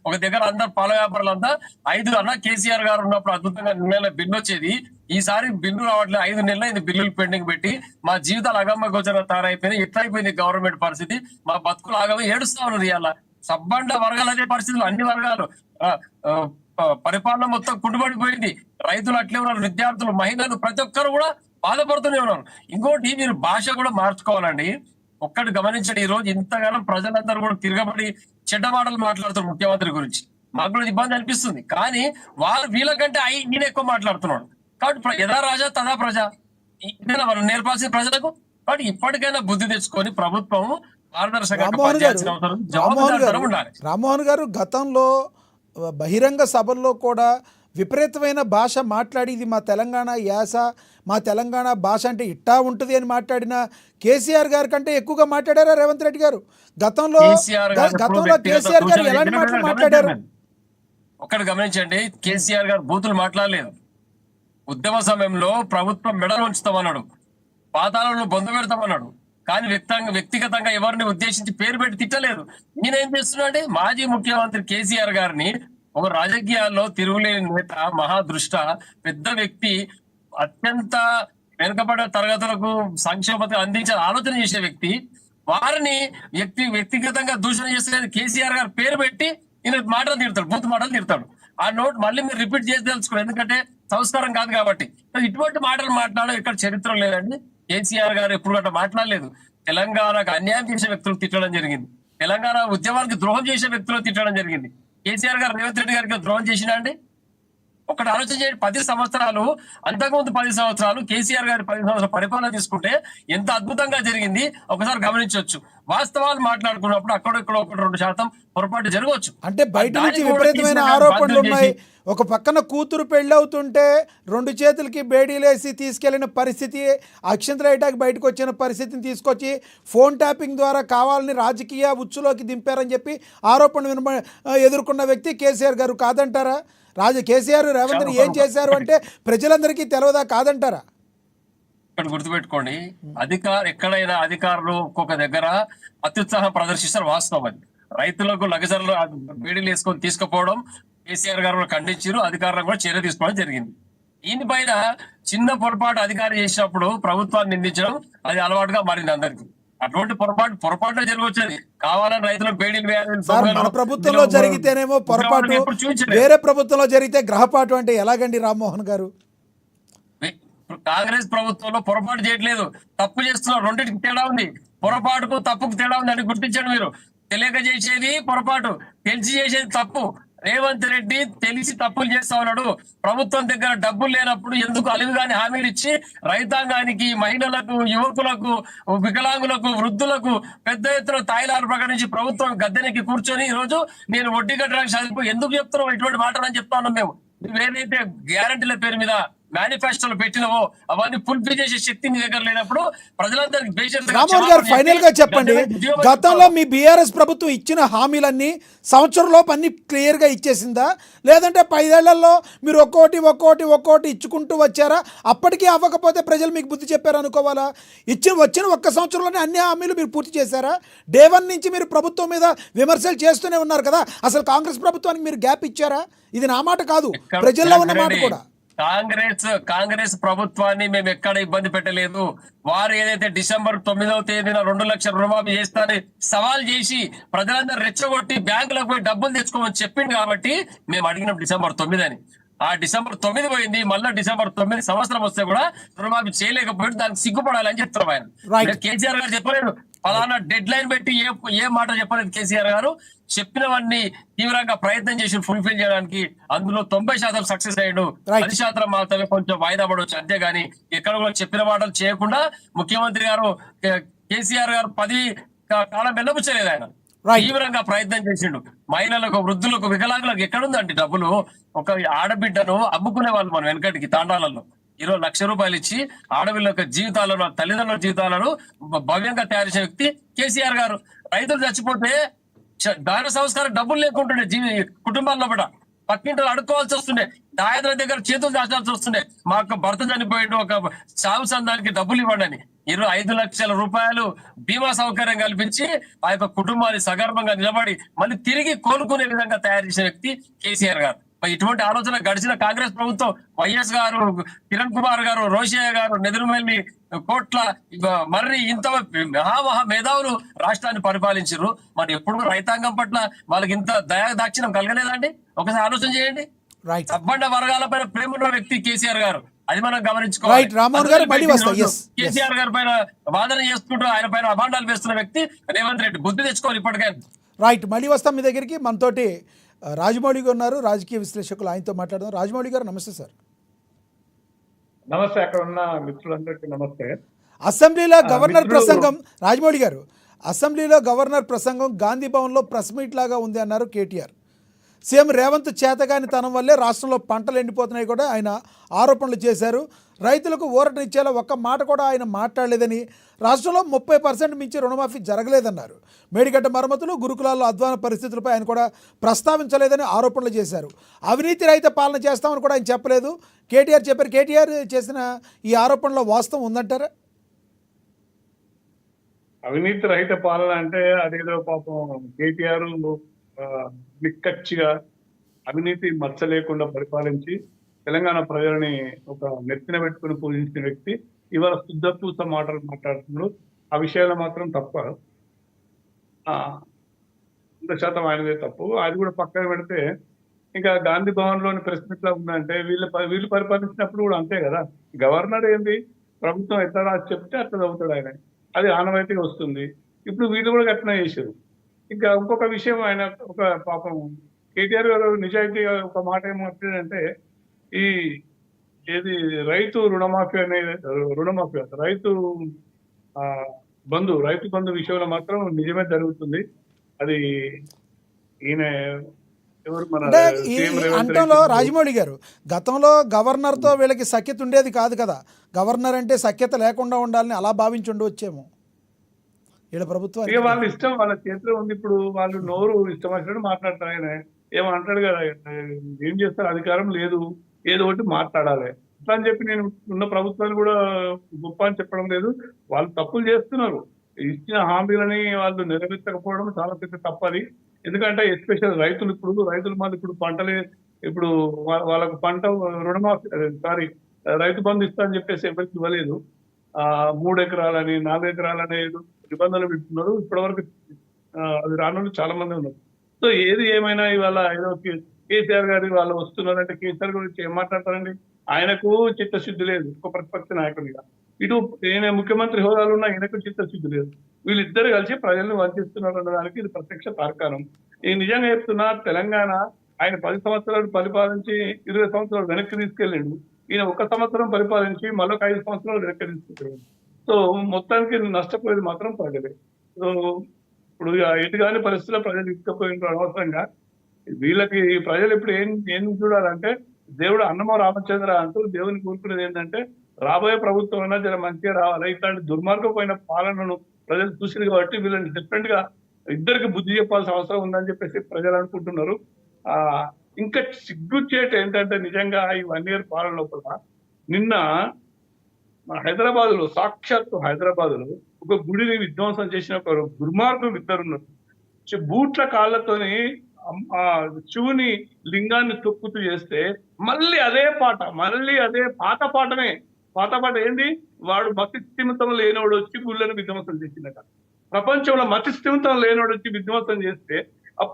ఒక దగ్గర అందరు పాల వ్యాపారులు అంతా 5 అన్న కేసీఆర్ గారు ఉన్నప్పుడు అద్భుతంగా నెల బిల్లు వచ్చేది. ఈసారి బిల్లు రావట్లేదు. 5 నెలలు ఇది బిల్లులు పెండింగ్ పెట్టి మా జీవితాలు అగమ్య గోచరంగా తయారైపోయినాయి. ఎట్లయిపోయింది గవర్నమెంట్ పరిస్థితి, మా బతుకులు ఆగమే ఏడుస్తా ఉన్నారు. ఇవాళ సబ్బండ వర్గాలు అదే పరిస్థితులు, అన్ని వర్గాలు పరిపాలన మొత్తం కుంటుపడిపోయింది. రైతులు అట్లే ఉన్నారు, విద్యార్థులు, మహిళలు, ప్రతి ఒక్కరు కూడా బాధపడుతూనే ఉన్నారు. ఇంకోటి మీరు భాష కూడా మార్చుకోవాలండి. ఒక్కటి గమనించండి, ఈ రోజు ఇంతకాలం ప్రజలందరూ కూడా తిరగబడి చెడ్డ మాటలు మాట్లాడుతున్నారు ముఖ్యమంత్రి గురించి. మాకు కూడా ఇబ్బంది అనిపిస్తుంది. కానీ వీళ్ళకంటే ఈయన ఎక్కువ మాట్లాడుతున్నాడు. కాబట్టి యథా రాజా తదా ప్రజ. ఇదేనా మనం నేర్పాల్సిన ప్రజలకు? బట్ ఇప్పటికైనా బుద్ధి తెచ్చుకొని ప్రభుత్వం పారదర్శకంగా రామ్మోహన్ గారు పనిచేయాల్సిన అవసరం, జవాబుదారీతనం ఉండాలి. రామ్మోహన్ గారు గతంలో బహిరంగ సభల్లో కూడా విపరీతమైన భాష మాట్లాడి ఇది మా తెలంగాణ యాస, మా తెలంగాణ భాష అంటే ఇట్టా ఉంటుంది అని మాట్లాడిన కేసీఆర్ గారి కంటే ఎక్కువగా మాట్లాడారా రేవంత్ రెడ్డి గారు? గతంలో కేసీఆర్ గారు ఎప్పుడూ వ్యక్తిగత కేసీఆర్ గారు దూషణ ఎలాంటి మాటలు గమనించండి. మాట్లాడారు? ఒక్కటి గమనించండి, కేసీఆర్ గారు బూతులు మాట్లాడలేదు. ఉద్యమ సమయంలో ప్రభుత్వం మెడలు ఉంచుతామన్నాడు, పాతాళంలో బొంద పెడతామన్నాడు. కానీ వ్యక్తిగతంగా ఎవరిని ఉద్దేశించి పేరు పెట్టి తిట్టలేదు. నేనేం చేస్తున్నాడు, మాజీ ముఖ్యమంత్రి కేసీఆర్ గారిని ఒక రాజకీయాల్లో తిరుగులేని నేత, మహాదృష్ట, పెద్ద వ్యక్తి, అత్యంత వెనుకబడ్డ తరగతులకు సంక్షేమత అందించే ఆలోచన చేసే వ్యక్తి, వారిని వ్యక్తిగతంగా దూషణ చేస్తే కేసీఆర్ గారు పేరు పెట్టి ఈయన మాటలు తిడతాడు, బూత్ మాటలు తిడతాడు. ఆ నోట్ మళ్ళీ మీరు రిపీట్ చేసి తెలుసుకోండి, ఎందుకంటే సంస్కారం కాదు కాబట్టి. ఇటువంటి మాటలు మాట్లాడడం ఇక్కడ చరిత్ర లేదండి. కేసీఆర్ గారు ఎప్పుడు అట్లా మాట్లాడలేదు. తెలంగాణకు అన్యాయం చేసే వ్యక్తులు తిట్టడం జరిగింది, తెలంగాణ ఉద్యమానికి ద్రోహం చేసే వ్యక్తులు తిట్టడం జరిగింది. కేసీఆర్ గారు రేవంత్ రెడ్డి గారికి ద్రోహం చేసినా అండి? ఒకటి ఆలోచన చేయండి. 10 సంవత్సరాలు, అంతకుముందు 10 సంవత్సరాలు కేసీఆర్ గారి 10 సంవత్సరాల పరిపాలన తీసుకుంటే ఎంత అద్భుతంగా జరిగింది ఒకసారి గమనించవచ్చు. వాస్తవాలు మాట్లాడుకున్నప్పుడు అక్కడెక్కడ 1-2% పొరపాటు జరగవచ్చు. అంటే బయట నుంచి దానికి కూడా విపరీతమైన కేసీఆర్ గారు ఆరోపణలు బాధ్యత ఉన్నాయి. చేసి, ఒక పక్కన కూతురు పెళ్ళవుతుంటే 2 చేతులకి బేడీలేసి తీసుకెళ్లిన పరిస్థితి, అక్షంతలు వేయటానికి బయటకు వచ్చిన పరిస్థితిని తీసుకొచ్చి ఫోన్ ట్యాపింగ్ ద్వారా కావాలని రాజకీయ ఉచ్చులోకి దింపారని చెప్పి ఆరోపణలు ఎదుర్కొన్న వ్యక్తి కేసీఆర్ గారు కాదంటారా? కేసీఆర్ రేవంత్ రెడ్డి ఏం చేశారు అంటే ప్రజలందరికీ తెలవదా కాదంటారా? ఇక్కడ గుర్తుపెట్టుకోండి, ఎక్కడైనా అధికారులు ఒక్కొక్క దగ్గర అత్యుత్సాహం ప్రదర్శిస్తారు, వాస్తవం అది. రైతులకు లగజర్లు బేడీలు వేసుకొని తీసుకుపోవడం కేసీఆర్ గారు కూడా ఖండించారు, అధికారులకు కూడా చర్య తీసుకోవడం జరిగింది. దీనిపైన చిన్న పొరపాటు అధికారి చేసినప్పుడు ప్రభుత్వాన్ని నిందించడం అది అలవాటుగా మారింది అందరికీ. అటువంటి పొరపాటు జరగవచ్చది. కావాలని రైతులకు బేడీలు వేయాలని సార్, మన ప్రభుత్వంలో జరిగితేనేమో పొరపాటు, వేరే ప్రభుత్వంలో జరిగితే గ్రహపాటు అంటే ఎలాగండి రామ్మోహన్ గారు? కాంగ్రెస్ ప్రభుత్వంలో పొరపాటు చేయట్లేదు, తప్పు చేస్తున్నారు. రెండింటికి తేడా ఉంది. పొరపాటుకు తప్పుకు తేడా ఉంది అని గుర్తించండి మీరు. తెలియక చేసేది పొరపాటు, తెలిసి చేసేది తప్పు. రేవంత్ రెడ్డి తెలిసి తప్పులు చేస్తా ఉన్నాడు. ప్రభుత్వం దగ్గర డబ్బులు లేనప్పుడు ఎందుకు అలివిగాని హామీలు ఇచ్చి రైతాంగానికి, మహిళలకు, యువకులకు, వికలాంగులకు, వృద్ధులకు పెద్ద ఎత్తున తాయిలాలు ప్రకటించి ప్రభుత్వం గద్దెనికి కూర్చొని ఈ రోజు నేను వడ్డీ కట్టడానికి చదివిపోయి ఎందుకు చెప్తున్నావు ఇటువంటి మాటలు అని చెప్తా ఉన్నాం మేము. నువ్వేదైతే గ్యారంటీల పేరు మీద మేనిఫెస్టోలు పెట్టినవో అవన్నీ ఫుల్ఫిల్ చేసే శక్తి నీ దగ్గర లేనప్పుడు ప్రజలందరికీ రామ్మోహన్ గారు ఫైనల్ గా చెప్పండి, గతంలో మీ బీఆర్ఎస్ ప్రభుత్వం ఇచ్చిన హామీలన్నీ సంవత్సరంలోపు అన్ని క్లియర్ గా ఇచ్చేసిందా, లేదంటే 5 ఏళ్లలో మీరు ఒక్కోటి ఇచ్చుకుంటూ వచ్చారా? అప్పటికీ అవ్వకపోతే ప్రజలు మీకు బుద్ధి చెప్పారు అనుకోవాలా? వచ్చిన ఒక్క సంవత్సరంలోనే అన్ని హామీలు మీరు పూర్తి చేశారా? డే 1 నుంచి మీరు ప్రభుత్వం మీద విమర్శలు చేస్తూనే ఉన్నారు కదా, అసలు కాంగ్రెస్ ప్రభుత్వానికి మీరు గ్యాప్ ఇచ్చారా? ఇది నా మాట కాదు, ప్రజల్లో ఉన్న మాట కూడా. కాంగ్రెస్ ప్రభుత్వాన్ని మేము ఎక్కడ ఇబ్బంది పెట్టలేదు. వారు ఏదైతే డిసెంబర్ 9వ తేదీన 2 లక్షల రుణమాఫీ చేస్తారని సవాల్ చేసి ప్రజలందరూ రెచ్చగొట్టి బ్యాంకులకు పోయి డబ్బులు తెచ్చుకోమని చెప్పింది కాబట్టి మేము అడిగినాం డిసెంబర్ 9 అని. ఆ డిసెంబర్ 9 పోయింది, మళ్ళీ డిసెంబర్ 9 సంవత్సరం వస్తే కూడా రుణమాఫీ చేయలేకపోయింది. దానికి సిగ్గుపడాలని చెప్తారు ఆయన. కేసీఆర్ గారు చెప్పలేదు, ఫలానా డెడ్ లైన్ పెట్టి ఏ మాట చెప్పలేదు కేసీఆర్ గారు. చెప్పినవన్నీ తీవ్రంగా ప్రయత్నం చేసి ఫుల్ఫిల్ చేయడానికి. అందులో 90% సక్సెస్ అయ్యాడు, 10% మాత్రమే కొంచెం వాయిదా పడవచ్చు అంతేగాని ఎక్కడ కూడా చెప్పిన మాటలు చేయకుండా ముఖ్యమంత్రి గారు కేసీఆర్ గారు 10 కాలం వెళ్ళపుచ్చలేదు. ఆయన తీవ్రంగా ప్రయత్నం చేసిండు. మహిళలకు, వృద్ధులకు, వికలాంగులకు ఎక్కడుందండి డబ్బులు? ఒక ఆడబిడ్డను అమ్ముకునే వాళ్ళు మనం వెనకటికి తాండాలలో 20 లక్షల రూపాయలు ఇచ్చి ఆడపిల్ల యొక్క జీవితాలను, తల్లిదండ్రుల జీవితాలను భవ్యంగా తయారు చేసే వ్యక్తి కేసీఆర్ గారు. రైతులు చచ్చిపోతే దాన సంస్కారం డబ్బులు లేకుంటుండే కుటుంబాల్లో కూడా పక్కింటలు అడుక్కోవాల్సి వస్తుండే, దాయదుల దగ్గర చేతులు దాచాల్సి వస్తుండే. మా యొక్క భర్త చనిపోయిండు, ఒక సాగు సందానికి డబ్బులు ఇవ్వండి అని 25 లక్షల రూపాయలు బీమా సౌకర్యం కల్పించి ఆ యొక్క కుటుంబాన్ని సగర్భంగా నిలబడి మళ్ళీ తిరిగి కోలుకునే విధంగా తయారు చేసిన వ్యక్తి కేసీఆర్ గారు. ఇటువంటి ఆలోచన గడిచిన కాంగ్రెస్ ప్రభుత్వం, వైఎస్ గారు, కిరణ్ కుమార్ గారు, రోషయ్య గారు, నెదురుమెల్లి, కోట్ల, మర్రి, ఇంత మహా మేధావులు రాష్ట్రాన్ని పరిపాలించారు. మరి ఎప్పుడు రైతాంగం పట్ల వాళ్ళకి ఇంత దయాదాక్షిణ్యం కలగలేదండి? ఒకసారి ఆలోచన చేయండి. సబ్బండ వర్గాల పైన ప్రేమ ఉన్న వ్యక్తి కేసీఆర్ గారు, అది మనం గమనించుకోవాలి. కేసీఆర్ గారి పైన వాదన చేసుకుంటూ ఆయన పైన అభాండాలు వేస్తున్న వ్యక్తి రేవంత్ రెడ్డి. బుద్ధి తెచ్చుకోవాలి ఇప్పటికైనా. రైట్, మళ్ళీ వస్తాం మీ దగ్గరికి. మనతోటి రాజమౌళి గారు ఉన్నారు, రాజకీయ విశ్లేషకులు, ఆయనతో మాట్లాడదాం. రాజమౌళి గారు నమస్తే సార్. నమస్తే, అక్కడ ఉన్న మిత్రులందరికీ నమస్తే. అసెంబ్లీలో గవర్నర్ మిత్రులు ప్రసంగం రాజమౌళి గారు, అసెంబ్లీలో గవర్నర్ ప్రసంగం గాంధీ భవన్లో ప్రెస్ మీట్ లాగా ఉంది అన్నారు కేటీఆర్. సీఎం రేవంత్ చేతగాని తనం వల్లే రాష్ట్రంలో పంటలు ఎండిపోతున్నాయి కూడా ఆయన ఆరోపణలు చేశారు. రైతులకు ఊరటనిచ్చేలా ఒక్క మాట కూడా ఆయన మాట్లాడలేదని, రాష్ట్రంలో 30% మించి రుణమాఫీ జరగలేదన్నారు. మేడిగడ్డ మరమ్మతులు, గురుకులాల్లో అధ్వాన పరిస్థితులపై ఆయన కూడా ప్రస్తావించలేదని ఆరోపణలు చేశారు. అవినీతి రహిత పాలన చేస్తామని కూడా ఆయన చెప్పలేదు. కేటీఆర్ చెప్పారు. కేటీఆర్ చేసిన ఈ ఆరోపణలో వాస్తవం ఉందంటారా? అవినీతి రహిత పాలన అంటే అదేదో పాపం కేటీఆర్ నిక్కచ్చిగా అవినీతి మచ్చ లేకుండా పరిపాలించి తెలంగాణ ప్రజలని ఒక నెత్తిన పెట్టుకుని పూజించిన వ్యక్తి ఇవాళ శుద్ధపూస మాటలు మాట్లాడుతున్నాడు. ఆ విషయాలు మాత్రం తప్ప 100% ఆయనదే తప్పు. అది కూడా పక్కన పెడితే ఇంకా గాంధీ భవన్ లోని ప్రెస్ మీట్ లా ఉందంటే వీళ్ళు పరిపాలించినప్పుడు కూడా అంతే కదా. గవర్నర్ ఏంది, ప్రభుత్వం ఎట్లా రాసి చెప్తే అట్లా చదువుతాడు ఆయన, అది ఆనవాయితీగా వస్తుంది. ఇప్పుడు వీళ్ళు కూడా అట్లా చేశారు. ఇంకా ఇంకొక విషయం, ఆయన ఒక పాపం కేటీఆర్ గారు నిజాయితీగా ఒక మాట ఏమంటాడంటే, ఈ ఏది రైతు రుణమాఫీ రైతు రైతు బంధు విషయంలో మాత్రం నిజమే జరుగుతుంది. అది ఈయన ఎవరు మన అంటే ఈ సీఎం రేవంత్ అంటంలో రెడ్డి రాజమౌళి గారు, గతంలో గవర్నర్తో వీళ్ళకి సఖ్యత ఉండేది కాదు కదా. గవర్నర్ అంటే సఖ్యత లేకుండా ఉండాలని అలా భావించి ఉండవచ్చేమో వీళ్ళ ఇక ప్రభుత్వానికి. వాళ్ళ ఇష్టం, వాళ్ళ చేతిలో ఉంది. ఇప్పుడు వాళ్ళు నోరు ఇష్టం వచ్చినట్టు మాట్లాడతారు. ఆయన ఏమంటాడు కదా, ఏం చేస్తారు, అధికారం లేదు, ఏదో ఒకటి మాట్లాడాలి అట్లా అని చెప్పి నేను ఉన్న ప్రభుత్వాలు కూడా గొప్ప అని చెప్పడం లేదు. వాళ్ళు తప్పులు చేస్తున్నారు. ఇచ్చిన హామీలని వాళ్ళు నెరవేర్చకపోవడం చాలా పెద్ద తప్పది. ఎందుకంటే ఎస్పెషల్ రైతులు మాది ఇప్పుడు పంటలే, ఇప్పుడు వాళ్ళకు పంట రుణమాఫీ రైతు బంధు ఇస్తా అని చెప్పేసి ఎవరికి ఇవ్వలేదు. 3 ఎకరాలని 4 ఎకరాలని నిబంధనలు పెట్టుకున్నారు. ఇప్పటివరకు అది రాను చాలా మంది ఉన్నారు. సో ఏది ఏమైనా ఇవాళ ఏదో కేసీఆర్ గారి వాళ్ళు వస్తున్నారంటే కేసీఆర్ గురించి ఏం మాట్లాడతారండి? ఆయనకు చిత్తశుద్ధి లేదు ఒక ప్రతిపక్ష నాయకుడిగా. ఇటు ఈయన ముఖ్యమంత్రి హోదాలో ఉన్న ఈయనకు చిత్తశుద్ధి లేదు. వీళ్ళిద్దరు కలిసి ప్రజల్ని వంచిస్తున్నారు అన్నదానికి ఇది ప్రత్యక్ష తార్కాణం. ఈ నిజంగా చెప్తున్నా, తెలంగాణ ఆయన 10 సంవత్సరాలు పరిపాలించి 20 సంవత్సరాలు వెనక్కి తీసుకెళ్ళిండు. ఈయన 1 సంవత్సరం పరిపాలించి మరొక 5 సంవత్సరాలు వెనక్కి తీసుకెళ్ళాడు. సో మొత్తానికి నష్టపోయేది మాత్రం ప్రజలే. సో ఇప్పుడు ఎటు కాని పరిస్థితుల్లో ప్రజలు ఇసుకపోయిన అనవసరంగా వీళ్ళకి ప్రజలు ఇప్పుడు ఏం చూడాలంటే, దేవుడు అన్నమో రామచంద్ర అంటూ దేవుని కోరుకునేది ఏంటంటే, రాబోయే ప్రభుత్వం అయినా జర మంచిగా రావాలి. ఇట్లాంటి దుర్మార్గమైన పాలనను ప్రజలు చూసింది కాబట్టి వీళ్ళని డిఫరెంట్ గా ఇద్దరికి బుద్ధి చెప్పాల్సిన అవసరం ఉందని చెప్పేసి ప్రజలు అనుకుంటున్నారు. ఇంకా సిగ్గుచేట ఏంటంటే, నిజంగా ఈ 1 year పాలన లోపల నిన్న సాక్షాత్తు హైదరాబాద్ లో ఒక గుడిని విధ్వంసం చేసిన ఒక దుర్మార్గులు ఇద్దరున్నారు. బూట్ల కాళ్ళతోని శివుని లింగాన్ని తొక్కుతూ చేస్తే మళ్ళీ అదే పాత పాట ఏంది, వాడు మతి స్థిమితం లేనివాడు వచ్చి గుళ్ళని విధ్వంసం చేసిందట. ప్రపంచంలో మతి స్థిమితం లేనివాడు వచ్చి విధ్వంసం చేస్తే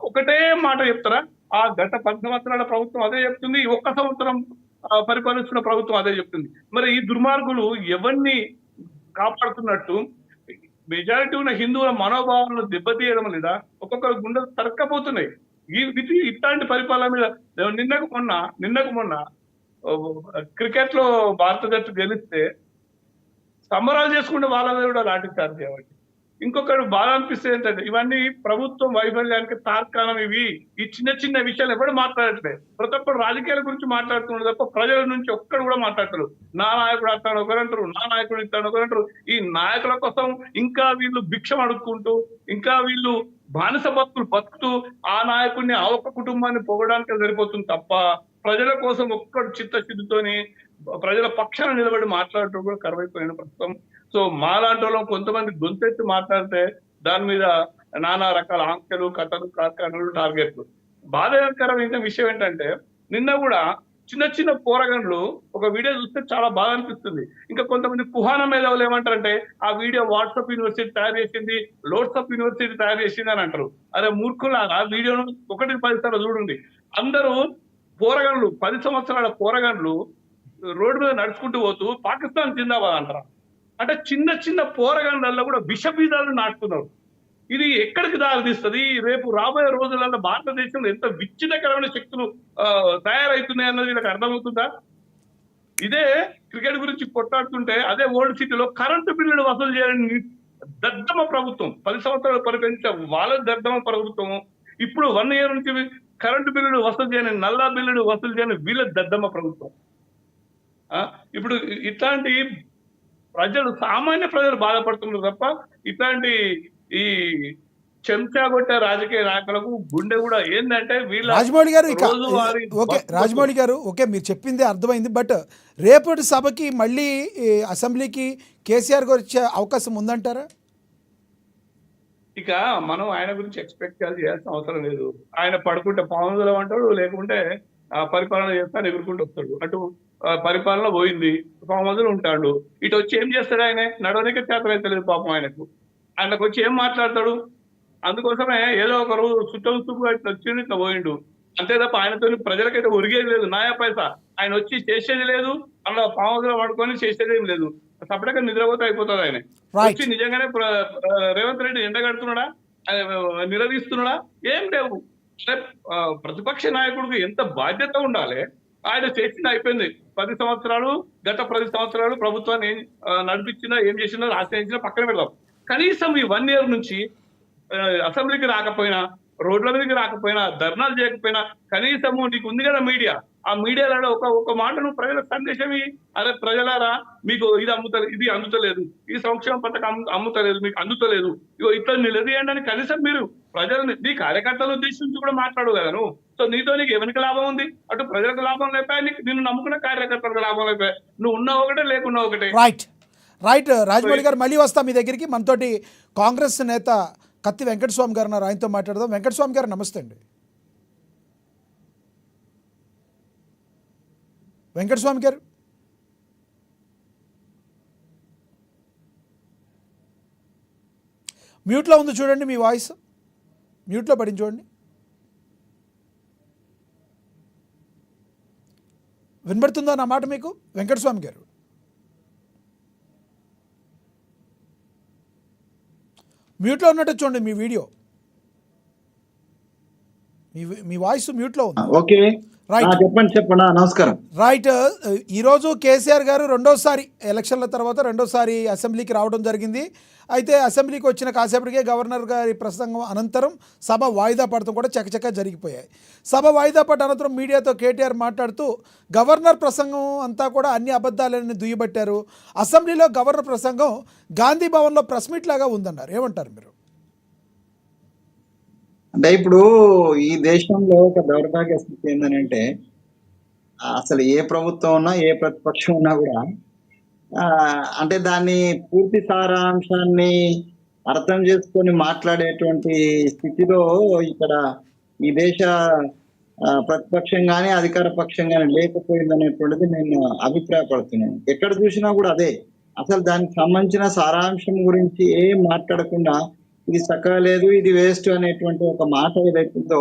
ఒకటే మాట చెప్తారా? ఆ గత 10 సంవత్సరాల ప్రభుత్వం అదే చెప్తుంది, ఈ 1 సంవత్సరం పరిపాలిస్తున్న ప్రభుత్వం అదే చెప్తుంది. మరి ఈ దుర్మార్గులు ఎవరిని కాపాడుతున్నట్టు? మెజారిటీ ఉన్న హిందువుల మనోభావాలను దెబ్బతీయడం లేదా? ఒక్కొక్కరు గుండెలు తరక్కపోతున్నాయి ఇట్లాంటి పరిపాలన మీద. నిన్నకు మొన్న క్రికెట్ లో భారత జట్టు గెలిస్తే సంబరాలు చేసుకుంటే వాళ్ళ మీద కూడా లాఠీ చార్జ్ చేయవచ్చు. ఇంకొకటి బాగా అనిపిస్తే ఏంటంటే, ఇవన్నీ ప్రభుత్వం వైఫల్యానికి తార్కాణం. ఈ చిన్న విషయాలు ఎవరు మాట్లాడట్లేదు. ప్రతి ఒక్కరు రాజకీయాల గురించి మాట్లాడుతున్నారు తప్ప ప్రజల నుంచి ఒక్కడు కూడా మాట్లాడతారు. నా నాయకుడు అట్టాడు ఒకరంటారు, నా నాయకుడు ఇస్తాడు ఒకరంటారు. ఈ నాయకుల కోసం ఇంకా వీళ్ళు భిక్షం అడుక్కుంటూ, ఇంకా వీళ్ళు బానిస బతుకుతూ ఆ నాయకుడిని ఆ ఒక్క కుటుంబాన్ని పొగడానికి సరిపోతుంది తప్ప ప్రజల కోసం ఒక్కడు చిత్తశుద్ధితోని ప్రజల పక్షాన నిలబడి మాట్లాడటం కూడా కరువైపోయిన ప్రస్తుతం. సో మాలాంటి వాళ్ళం కొంతమంది గొంతెత్తి మాట్లాడితే దాని మీద నానా రకాల ఆంక్షలు, కథలు, కార్ఖానాలు, టార్గెట్లు. బాధాకరమైన విషయం ఏంటంటే, నిన్న కూడా చిన్న పోరగండ్లు ఒక వీడియో చూస్తే చాలా బాగా అనిపిస్తుంది. ఇంకా కొంతమంది కుహాన మీద ఏమంటారంటే, ఆ వీడియో వాట్సాప్ యూనివర్సిటీ తయారు చేసింది, లోట్సాప్ యూనివర్సిటీ తయారు చేసింది అని అంటారు. అదే మూర్ఖులాగా ఆ వీడియోను 1-10 సార్లు చూడండి. అందరూ పోరగండ్లు 10 సంవత్సరాల పోరగండ్లు రోడ్డు మీద నడుచుకుంటూ పోతూ పాకిస్తాన్ జిందాబాద్ అంటారు. అంటే చిన్న పోరగండ్లలో కూడా విష బీజాలు నాటుతున్నారు. ఇది ఎక్కడికి దారితీస్తుంది? రేపు రాబోయే రోజులలో భారతదేశంలో ఎంత విచ్ఛిన్నకరమైన శక్తులు తయారవుతున్నాయి అన్నది వీళ్ళకి అర్థమవుతుందా? ఇదే క్రికెట్ గురించి కొట్లాడుతుంటే అదే ఓల్డ్ సిటీలో కరెంటు బిల్లులు వసూలు చేయాలని దద్దమ్మ ప్రభుత్వం 10 సంవత్సరాలు పరిపాలించే వాళ్ళ దద్దమ్మ ప్రభుత్వం ఇప్పుడు 1 ఇయర్ నుంచి కరెంటు బిల్లులు వసూలు చేయని నల్లా బిల్లులు వసూలు చేయని వీళ్ళ దద్దమ్మ ప్రభుత్వం. ఇప్పుడు ఇట్లాంటి ప్రజలు సామాన్య ప్రజలు బాధపడుతున్నారు తప్ప ఇట్లాంటి ఈ చెంచా కొట్టే రాజకీయ నాయకులకు గుండె కూడా ఏంటంటే వీళ్ళ రాజమౌళి గారు ఇక రోజువారీ ఓకే రాజమౌళి గారు ఓకే మీరు చెప్పింది అర్థమైంది. బట్ రేపటి సభకి మళ్ళీ ఈ అసెంబ్లీకి కేసీఆర్ గారు వచ్చే అవకాశం ఉందంటారా? ఇక మనం ఆయన గురించి ఎక్స్పెక్ట్ చేయాల్సిన అవసరం లేదు. ఆయన పడుకుంటే పావుదలం అంటాడు, లేకుంటే పరిపాలన చేస్తాను ఎగురుకుంటూ వస్తాడు. అటు పరిపాలన పోయింది, పావుదలు ఉంటాడు. ఇటు వచ్చి ఏం చేస్తాడు? ఆయన నడవడానికి చేతనైతే లేదు పాపం ఆయనకు వచ్చి ఏం మాట్లాడతాడు? అందుకోసమే ఏదో ఒకరు సుట్టుగా ఇట్లా వచ్చి ఇట్లా పోయిండు అంతే తప్ప ఆయనతో ప్రజలకైతే ఒరిగేది లేదు. నాయా పైసా ఆయన వచ్చి చేసేది లేదు, అలా పావుదల పడుకొని చేసేది ఏం లేదు. సపరేట్గా నిద్రపోతే అయిపోతుంది. ఆయన వచ్చి నిజంగానే రేవంత్ రెడ్డి ఎండగడుతున్నాడా, నిలదీస్తున్నాడా? ఏం లేవు. ప్రతిపక్ష నాయకుడికి ఎంత బాధ్యత ఉండాలి? ఆయన చేసింది అయిపోయింది. 10 సంవత్సరాలు గత 10 సంవత్సరాలు ప్రభుత్వాన్ని నడిపించినా ఏం చేసినా ఆశ్రయించినా పక్కన పెడదాం. కనీసం ఈ 1 ఇయర్ నుంచి అసెంబ్లీకి రాకపోయినా, రోడ్ల మీదకి రాకపోయినా, ధర్నాలు చేయకపోయినా కనీసము నీకు ఉంది కదా మీడియా, ఆ మీడియాలో ఒక మాట నువ్వు ప్రజలకు సందేశం అరే ప్రజలారా మీకు ఇది అందుతలేదు, ఈ సంక్షేమ పథకం అమ్ముతలేదు, మీకు అందుతలేదు, ఇగో ఇట్లా నిలదీయండి అని కనీసం మీరు ప్రజలని నీ కార్యకర్తలను ఉద్దేశించి కూడా మాట్లాడు కదా నువ్వు. సో నీతో నీకు ఎవరికి లాభం ఉంది? అటు ప్రజలకు లాభం లేకపోయా, నిన్ను నమ్ముకున్న కార్యకర్తలకు లాభం లేకపోయా. నువ్వు ఉన్నా ఒకటే లేకున్నా ఒకటే. రైట్ రాజమౌళి గారు మళ్ళీ వస్తాం మీ దగ్గరికి. మనతోటి కాంగ్రెస్ నేత కత్తి వెంకటస్వామి గారు ఉన్నారు, ఆయనతో మాట్లాడదాం. వెంకటస్వామి గారు నమస్తే అండి. వెంకటస్వామి గారు మ్యూట్లో ఉంది చూడండి, మీ వాయిస్ మ్యూట్లో పడింది చూడండి. వినబడుతుందా నా మాట మీకు వెంకటస్వామి గారు? మ్యూట్లో ఉన్నట్టు చూడండి మీ వీడియో, మీ వాయిస్ మ్యూట్లో ఉంది. ఓకే రైట్ చెప్పండి. నమస్కారం. రైట్ ఈరోజు కేసీఆర్ గారు రెండోసారి ఎలక్షన్ల తర్వాత రెండోసారి అసెంబ్లీకి రావడం జరిగింది. అయితే అసెంబ్లీకి వచ్చిన కాసేపటికే గవర్నర్ గారి ప్రసంగం అనంతరం సభ వాయిదా పడటం కూడా చకచకా జరిగిపోయాయి. సభ వాయిదా పడ్డ అనంతరం మీడియాతో కేటీఆర్ మాట్లాడుతూ గవర్నర్ ప్రసంగం అంతా కూడా అన్ని అబద్ధాలని దుయ్యబట్టారు. అసెంబ్లీలో గవర్నర్ ప్రసంగం గాంధీ భవన్లో ప్రెస్ మీట్ లాగా ఉందన్నారు. ఏమంటారు మీరు? అంటే ఇప్పుడు ఈ దేశంలో ఒక దౌర్భాగ్య స్థితి ఏంటంటే అసలు ఏ ప్రభుత్వం ఉన్నా ఏ ప్రతిపక్షం ఉన్నా కూడా అంటే దాన్ని పూర్తి సారాంశాన్ని అర్థం చేసుకొని మాట్లాడేటువంటి స్థితిలో ఇక్కడ ఈ దేశ ప్రతిపక్షం కానీ అధికార పక్షం కానీ లేకపోయిందనేటువంటిది నేను అభిప్రాయపడుతున్నాను. ఎక్కడ చూసినా కూడా అదే. అసలు దానికి సంబంధించిన సారాంశం గురించి ఏం మాట్లాడకుండా ఇది చక్కగా లేదు, ఇది వేస్ట్ అనేటువంటి ఒక మాట ఏదైతుందో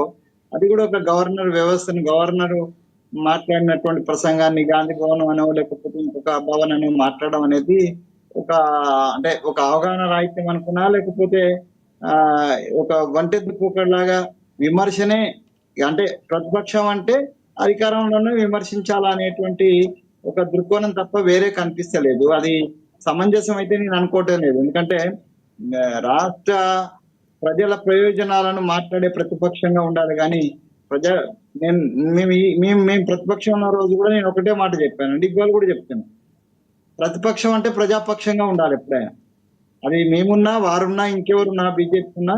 అది కూడా ఒక గవర్నర్ వ్యవస్థను గవర్నర్ మాట్లాడినటువంటి ప్రసంగాన్ని గాంధీ భవన్ అనో లేకపోతే ఇంకొక భవన్ అనో మాట్లాడడం అనేది అంటే ఒక అవగాహన రాహిత్యం అనుకున్నా, లేకపోతే ఒక వంటెద్దు పూకలాగా విమర్శనే. అంటే ప్రతిపక్షం అంటే అధికారంలోనే విమర్శించాలా అనేటువంటి ఒక దృక్కోణం తప్ప వేరే కనిపిస్తలేదు. అది సమంజసం అయితే నేను అనుకోవటం లేదు. ఎందుకంటే రాష్ట్ర ప్రజల ప్రయోజనాలను మాట్లాడే ప్రతిపక్షంగా ఉండాలి కానీ మేము ప్రతిపక్షం ఉన్న రోజు కూడా నేను ఒకటే మాట చెప్పానండి, ఇవాళ కూడా చెప్తాను. ప్రతిపక్షం అంటే ప్రజాపక్షంగా ఉండాలి ఎప్పుడైనా. అది మేమున్నా, వారున్నా, ఇంకెవరున్నా, బీజేపీ ఉన్నా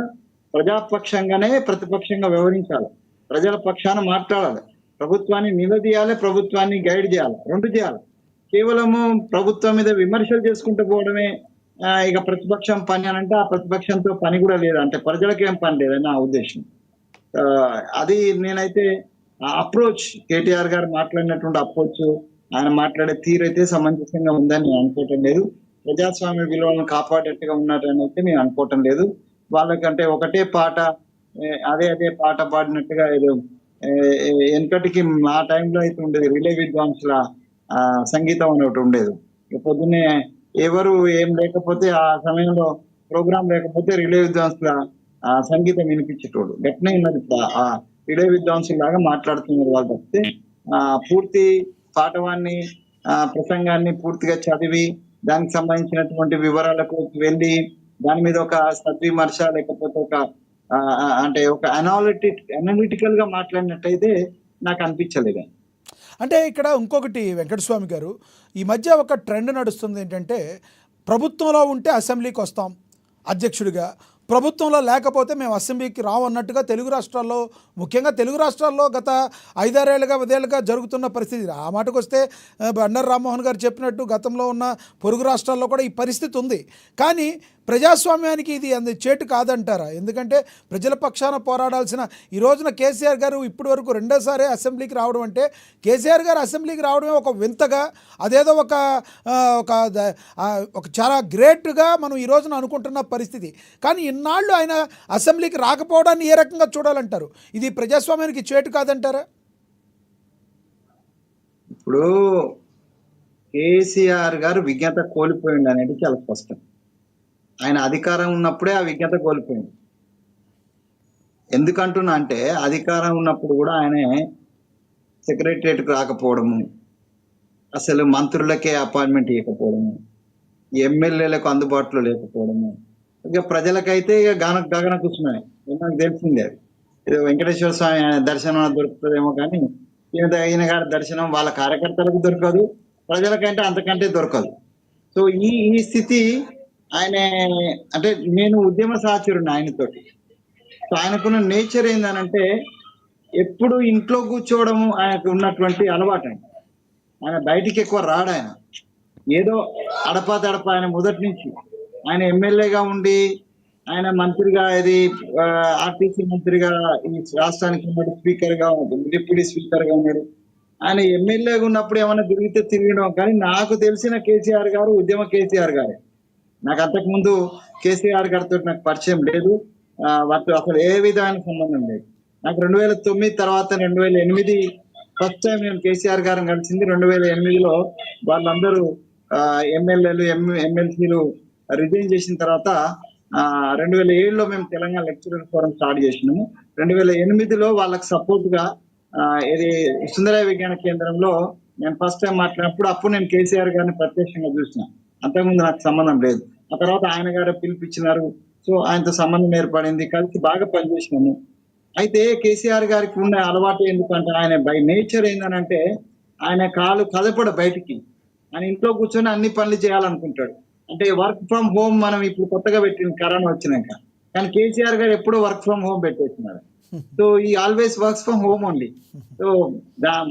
ప్రజాపక్షంగానే ప్రతిపక్షంగా వ్యవహరించాలి. ప్రజల పక్షాన మాట్లాడాలి, ప్రభుత్వాన్ని నిలదీయాలి, ప్రభుత్వాన్ని గైడ్ చేయాలి, రెండు చేయాలి. కేవలము ప్రభుత్వం మీద విమర్శలు చేసుకుంటూ పోవడమే ఇక ప్రతిపక్షం పని అని అంటే ఆ ప్రతిపక్షంతో పని కూడా లేదు. అంటే ప్రజలకు ఏం పని లేదని నా ఉద్దేశం. అది నేనైతే అప్రోచ్ కేటీఆర్ గారు మాట్లాడినటువంటి అప్రోచ్, ఆయన మాట్లాడే తీరైతే సమంజసంగా ఉందని నేను అనుకోవటం లేదు. ప్రజాస్వామ్య విలువలను కాపాడేట్టుగా ఉన్నారని అయితే నేను అనుకోవటం లేదు. వాళ్ళకంటే ఒకటే పాట అదే పాట పాడినట్టుగా ఏదో వెనకటికి ఆ టైంలో అయితే ఉండేది, రిలే విద్వాంసుల సంగీతం అని ఒకటి ఉండేది. పొద్దున్నే ఎవరు ఏం లేకపోతే ఆ సమయంలో ప్రోగ్రామ్ లేకపోతే రిలే విద్వాంసుల సంగీతం వినిపించేటోడు. గట్నే ఉన్నది. ఆ రిలే విద్వాంసులాగా మాట్లాడుతున్నారు వాళ్ళు తప్పితే పూర్తి పాఠవాన్ని ప్రసంగాన్ని పూర్తిగా చదివి దానికి సంబంధించినటువంటి వివరాలకు వెళ్ళి దాని మీద ఒక సద్విమర్శ లేకపోతే ఒక అంటే ఒక అనలిటికల్ గా మాట్లాడినట్టయితే నాకు అనిపించలేదు. అంటే ఇక్కడ ఇంకొకటి వెంకటస్వామి గారు, ఈ మధ్య ఒక ట్రెండ్ నడుస్తుంది ఏంటంటే, ప్రభుత్వంలో ఉంటే అసెంబ్లీకి వస్తాం అధ్యక్షుడిగా, ప్రభుత్వంలో లేకపోతే మేము అసెంబ్లీకి రావన్నట్టుగా తెలుగు రాష్ట్రాల్లో, ముఖ్యంగా తెలుగు రాష్ట్రాల్లో గత 5-6 ఏళ్ళుగా జరుగుతున్న పరిస్థితి. ఆ మాటకు వస్తే బండారు రామ్మోహన్ గారు చెప్పినట్టు గతంలో ఉన్న పొరుగు రాష్ట్రాల్లో కూడా ఈ పరిస్థితి ఉంది. కానీ ప్రజాస్వామ్యానికి ఇది అంత చేటు కాదంటారా? ఎందుకంటే ప్రజల పక్షాన పోరాడాల్సిన ఈ రోజున కేసీఆర్ గారు ఇప్పటి వరకు రెండోసారి అసెంబ్లీకి రావడం అంటే, కేసీఆర్ గారు అసెంబ్లీకి రావడమే ఒక వింతగా, అదేదో ఒక చాలా గ్రేట్గా మనం ఈ రోజున అనుకుంటున్న పరిస్థితి. కానీ ఇన్నాళ్ళు ఆయన అసెంబ్లీకి రాకపోవడాన్ని ఏ రకంగా చూడాలంటారు? ఇది ప్రజాస్వామ్యానికి చేటు కాదంటారా? ఇప్పుడు కేసీఆర్ గారు విజ్ఞత కోల్పోయింది అనేది చాలా స్పష్టం. ఆయన అధికారం ఉన్నప్పుడే ఆ విజ్ఞత కోల్పోయింది. ఎందుకంటున్నా అంటే, అధికారం ఉన్నప్పుడు కూడా ఆయన సెక్రటరియట్కి రాకపోవడము, అసలు మంత్రులకే అపాయింట్మెంట్ ఇవ్వకపోవడము, ఎమ్మెల్యేలకు అందుబాటులో లేకపోవడము, ఇక ప్రజలకైతే ఇక గగన కూర్చున్నాయి. నాకు తెలిసిందే, ఏదో వెంకటేశ్వర స్వామి దర్శనం దొరుకుతుందేమో కానీ ఈయన గారి దర్శనం వాళ్ళ కార్యకర్తలకు దొరకదు, ప్రజలకంటే అంతకంటే దొరకదు. సో ఈ స్థితి ఆయన, అంటే నేను ఉద్యమ సహచరుని ఆయనతోటి. సో ఆయనకున్న నేచర్ ఏందనంటే, ఎప్పుడు ఇంట్లో కూర్చోవడము ఆయనకు ఉన్నటువంటి అలవాటు. ఆయన బయటికి ఎక్కువ రాడు. ఆయన ఏదో అడపా ఆయన మొదటి నుంచి ఆయన ఎమ్మెల్యేగా ఉండి, ఆయన మంత్రిగా, ఇది ఆర్టీసీ మంత్రిగా ఈ రాష్ట్రానికి ఉన్నాడు, స్పీకర్గా, డిప్యూటీ స్పీకర్గా ఉన్నాడు. ఆయన ఎమ్మెల్యేగా ఉన్నప్పుడు ఏమైనా తిరగడం. కానీ నాకు తెలిసిన కేసీఆర్ గారు ఉద్యమ కేసీఆర్ గారే. నాకు అంతకుముందు కేసీఆర్ గారితో నాకు పరిచయం లేదు, వాటితో అసలు ఏ విధమైన సంబంధం లేదు. నాకు 2009 తర్వాత 2008 ఫస్ట్ టైం నేను కేసీఆర్ గారిని కలిసింది. 2008లో వాళ్ళందరూ ఎమ్మెల్యేలు ఎమ్మెల్సీలు రిజైన్ చేసిన తర్వాత 2007లో మేము తెలంగాణ లెక్చరర్ ఫోరం స్టార్ట్ చేసినాము. 2008లో వాళ్ళకి సపోర్ట్ గా ఇది సుందరయ్య విజ్ఞాన కేంద్రంలో నేను ఫస్ట్ టైం మాట్లాడినప్పుడు, అప్పుడు నేను కేసీఆర్ గారిని ప్రత్యక్షంగా చూసిన. అంతకుముందు నాకు సంబంధం లేదు. ఆ తర్వాత ఆయన గారు పిలిపించినారు. సో ఆయనతో సంబంధం ఏర్పడింది, కలిసి బాగా పనిచేసినాము. అయితే కేసీఆర్ గారికి ఉన్న అలవాటు ఎందుకంటే, ఆయన బై నేచర్ ఏందనంటే, ఆయన కాలు కదపడ బయటికి. ఆయన ఇంట్లో కూర్చొని అన్ని పనులు చేయాలనుకుంటాడు. అంటే వర్క్ ఫ్రమ్ హోమ్ మనం ఇప్పుడు కొత్తగా పెట్టింది కరోనా వచ్చినాక. కానీ కేసీఆర్ గారు ఎప్పుడో వర్క్ ఫ్రమ్ హోమ్ పెట్టేస్తున్నారు. సో ఈ always works from home only. So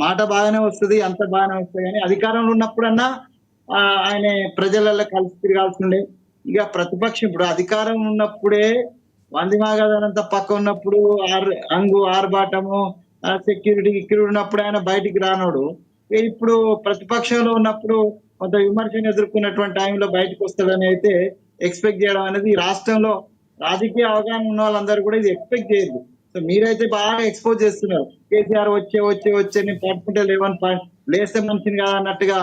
మాట బాగానే వస్తుంది, అంత బాగానే వస్తుంది. కానీ అధికారంలో ఉన్నప్పుడన్నా ఆయన ప్రజలలో కలిసి తిరగాల్సిండే. ఇక ప్రతిపక్షం ఇప్పుడు అధికారం ఉన్నప్పుడే వందిమాగదంతా పక్క ఉన్నప్పుడు ఆర్బాటము, సెక్యూరిటీ ఉన్నప్పుడు ఆయన బయటికి రానోడు. ఇప్పుడు ప్రతిపక్షంలో ఉన్నప్పుడు కొంత విమర్శను ఎదుర్కొన్నటువంటి టైంలో బయటకు వస్తాడని అయితే ఎక్స్పెక్ట్ చేయడం అనేది రాష్ట్రంలో రాజకీయ అవగాహన ఉన్న వాళ్ళందరూ కూడా ఇది ఎక్స్పెక్ట్ చేయరు. సో మీరైతే బాగా ఎక్స్పోజ్ చేస్తున్నారు. కేసీఆర్ వచ్చే నేను పట్టుకుంటే లేస్తే మనిషిని కాదన్నట్టుగా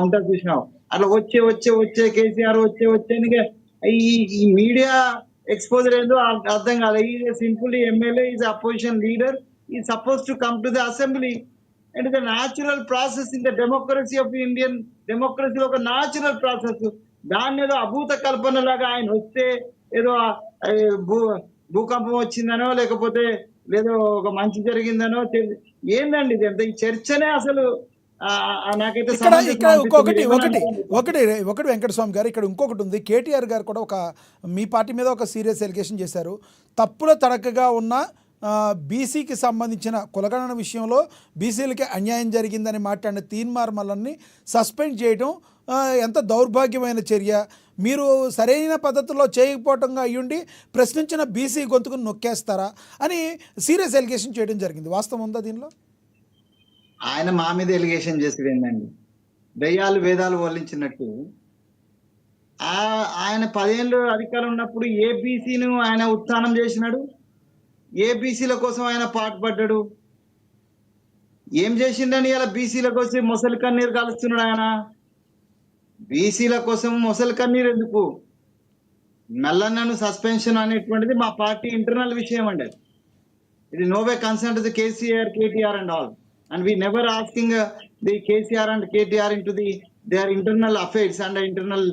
ఉంటుంది చూసినావు. అట్లా వచ్చే కేసీఆర్ వచ్చే ఈ మీడియా ఎక్స్పోజర్ ఏందో అర్థం కాదు. ఈ simply MLA is opposition leader, he suppose to come to the assembly. And the natural process in the democracy of Indian డెమోక్రసీలో ఒక న్యాచురల్ ప్రాసెస్. దాన్ని ఏదో అభూత కల్పన లాగా ఆయన వస్తే ఏదో భూకంపం వచ్చిందనో లేకపోతే లేదో ఒక మంచి జరిగిందనో ఏందండి ఇది? అంత ఈ చర్చనే అసలు నాకైతే ఒకటి వెంకటస్వామి గారు, ఇక్కడ ఇంకొకటి ఉంది. కేటీఆర్ గారు కూడా మీ పార్టీ మీద ఒక సీరియస్ ఎలిగేషన్ చేశారు. తప్పుల తడకగా ఉన్న బీసీకి సంబంధించిన కులగణన విషయంలో బీసీలకి అన్యాయం జరిగిందని మాట్లాడిన తీన్మార్ మల్లన్ని సస్పెండ్ చేయడం ఎంత దౌర్భాగ్యమైన చర్య. మీరు సరైన పద్ధతిలో చేయకపోవటంగా అయ్యుండి ప్రశ్నించిన బీసీ గొంతుకును నొక్కేస్తారా అని సీరియస్ ఎలిగేషన్ చేయడం జరిగింది. వాస్తవం ఉందా దీనిలో? ఆయన మా మీద ఎలిగేషన్ చేసేది ఏంటండి, దయ్యాలు వేదాలు వల్లించినట్టు. ఆయన 10 ఏళ్ళు అధికారం ఉన్నప్పుడు ఏ బీసీను ఆయన ఉత్థానం చేసినాడు? ఏ బీసీల కోసం ఆయన పాటుపడ్డాడు? ఏం చేసిండని ఇలా బీసీల కోసం మొసలి కన్నీరు కలుస్తున్నాడు ఆయన? బీసీల కోసం మొసలి కన్నీరు ఎందుకు? మల్లన్నను సస్పెన్షన్ అనేటువంటిది మా పార్టీ ఇంటర్నల్ విషయం అండి. ఇది no way concern to the KCR, KTR and all. And we never asking the KCR and KTR into their internal affairs and internal,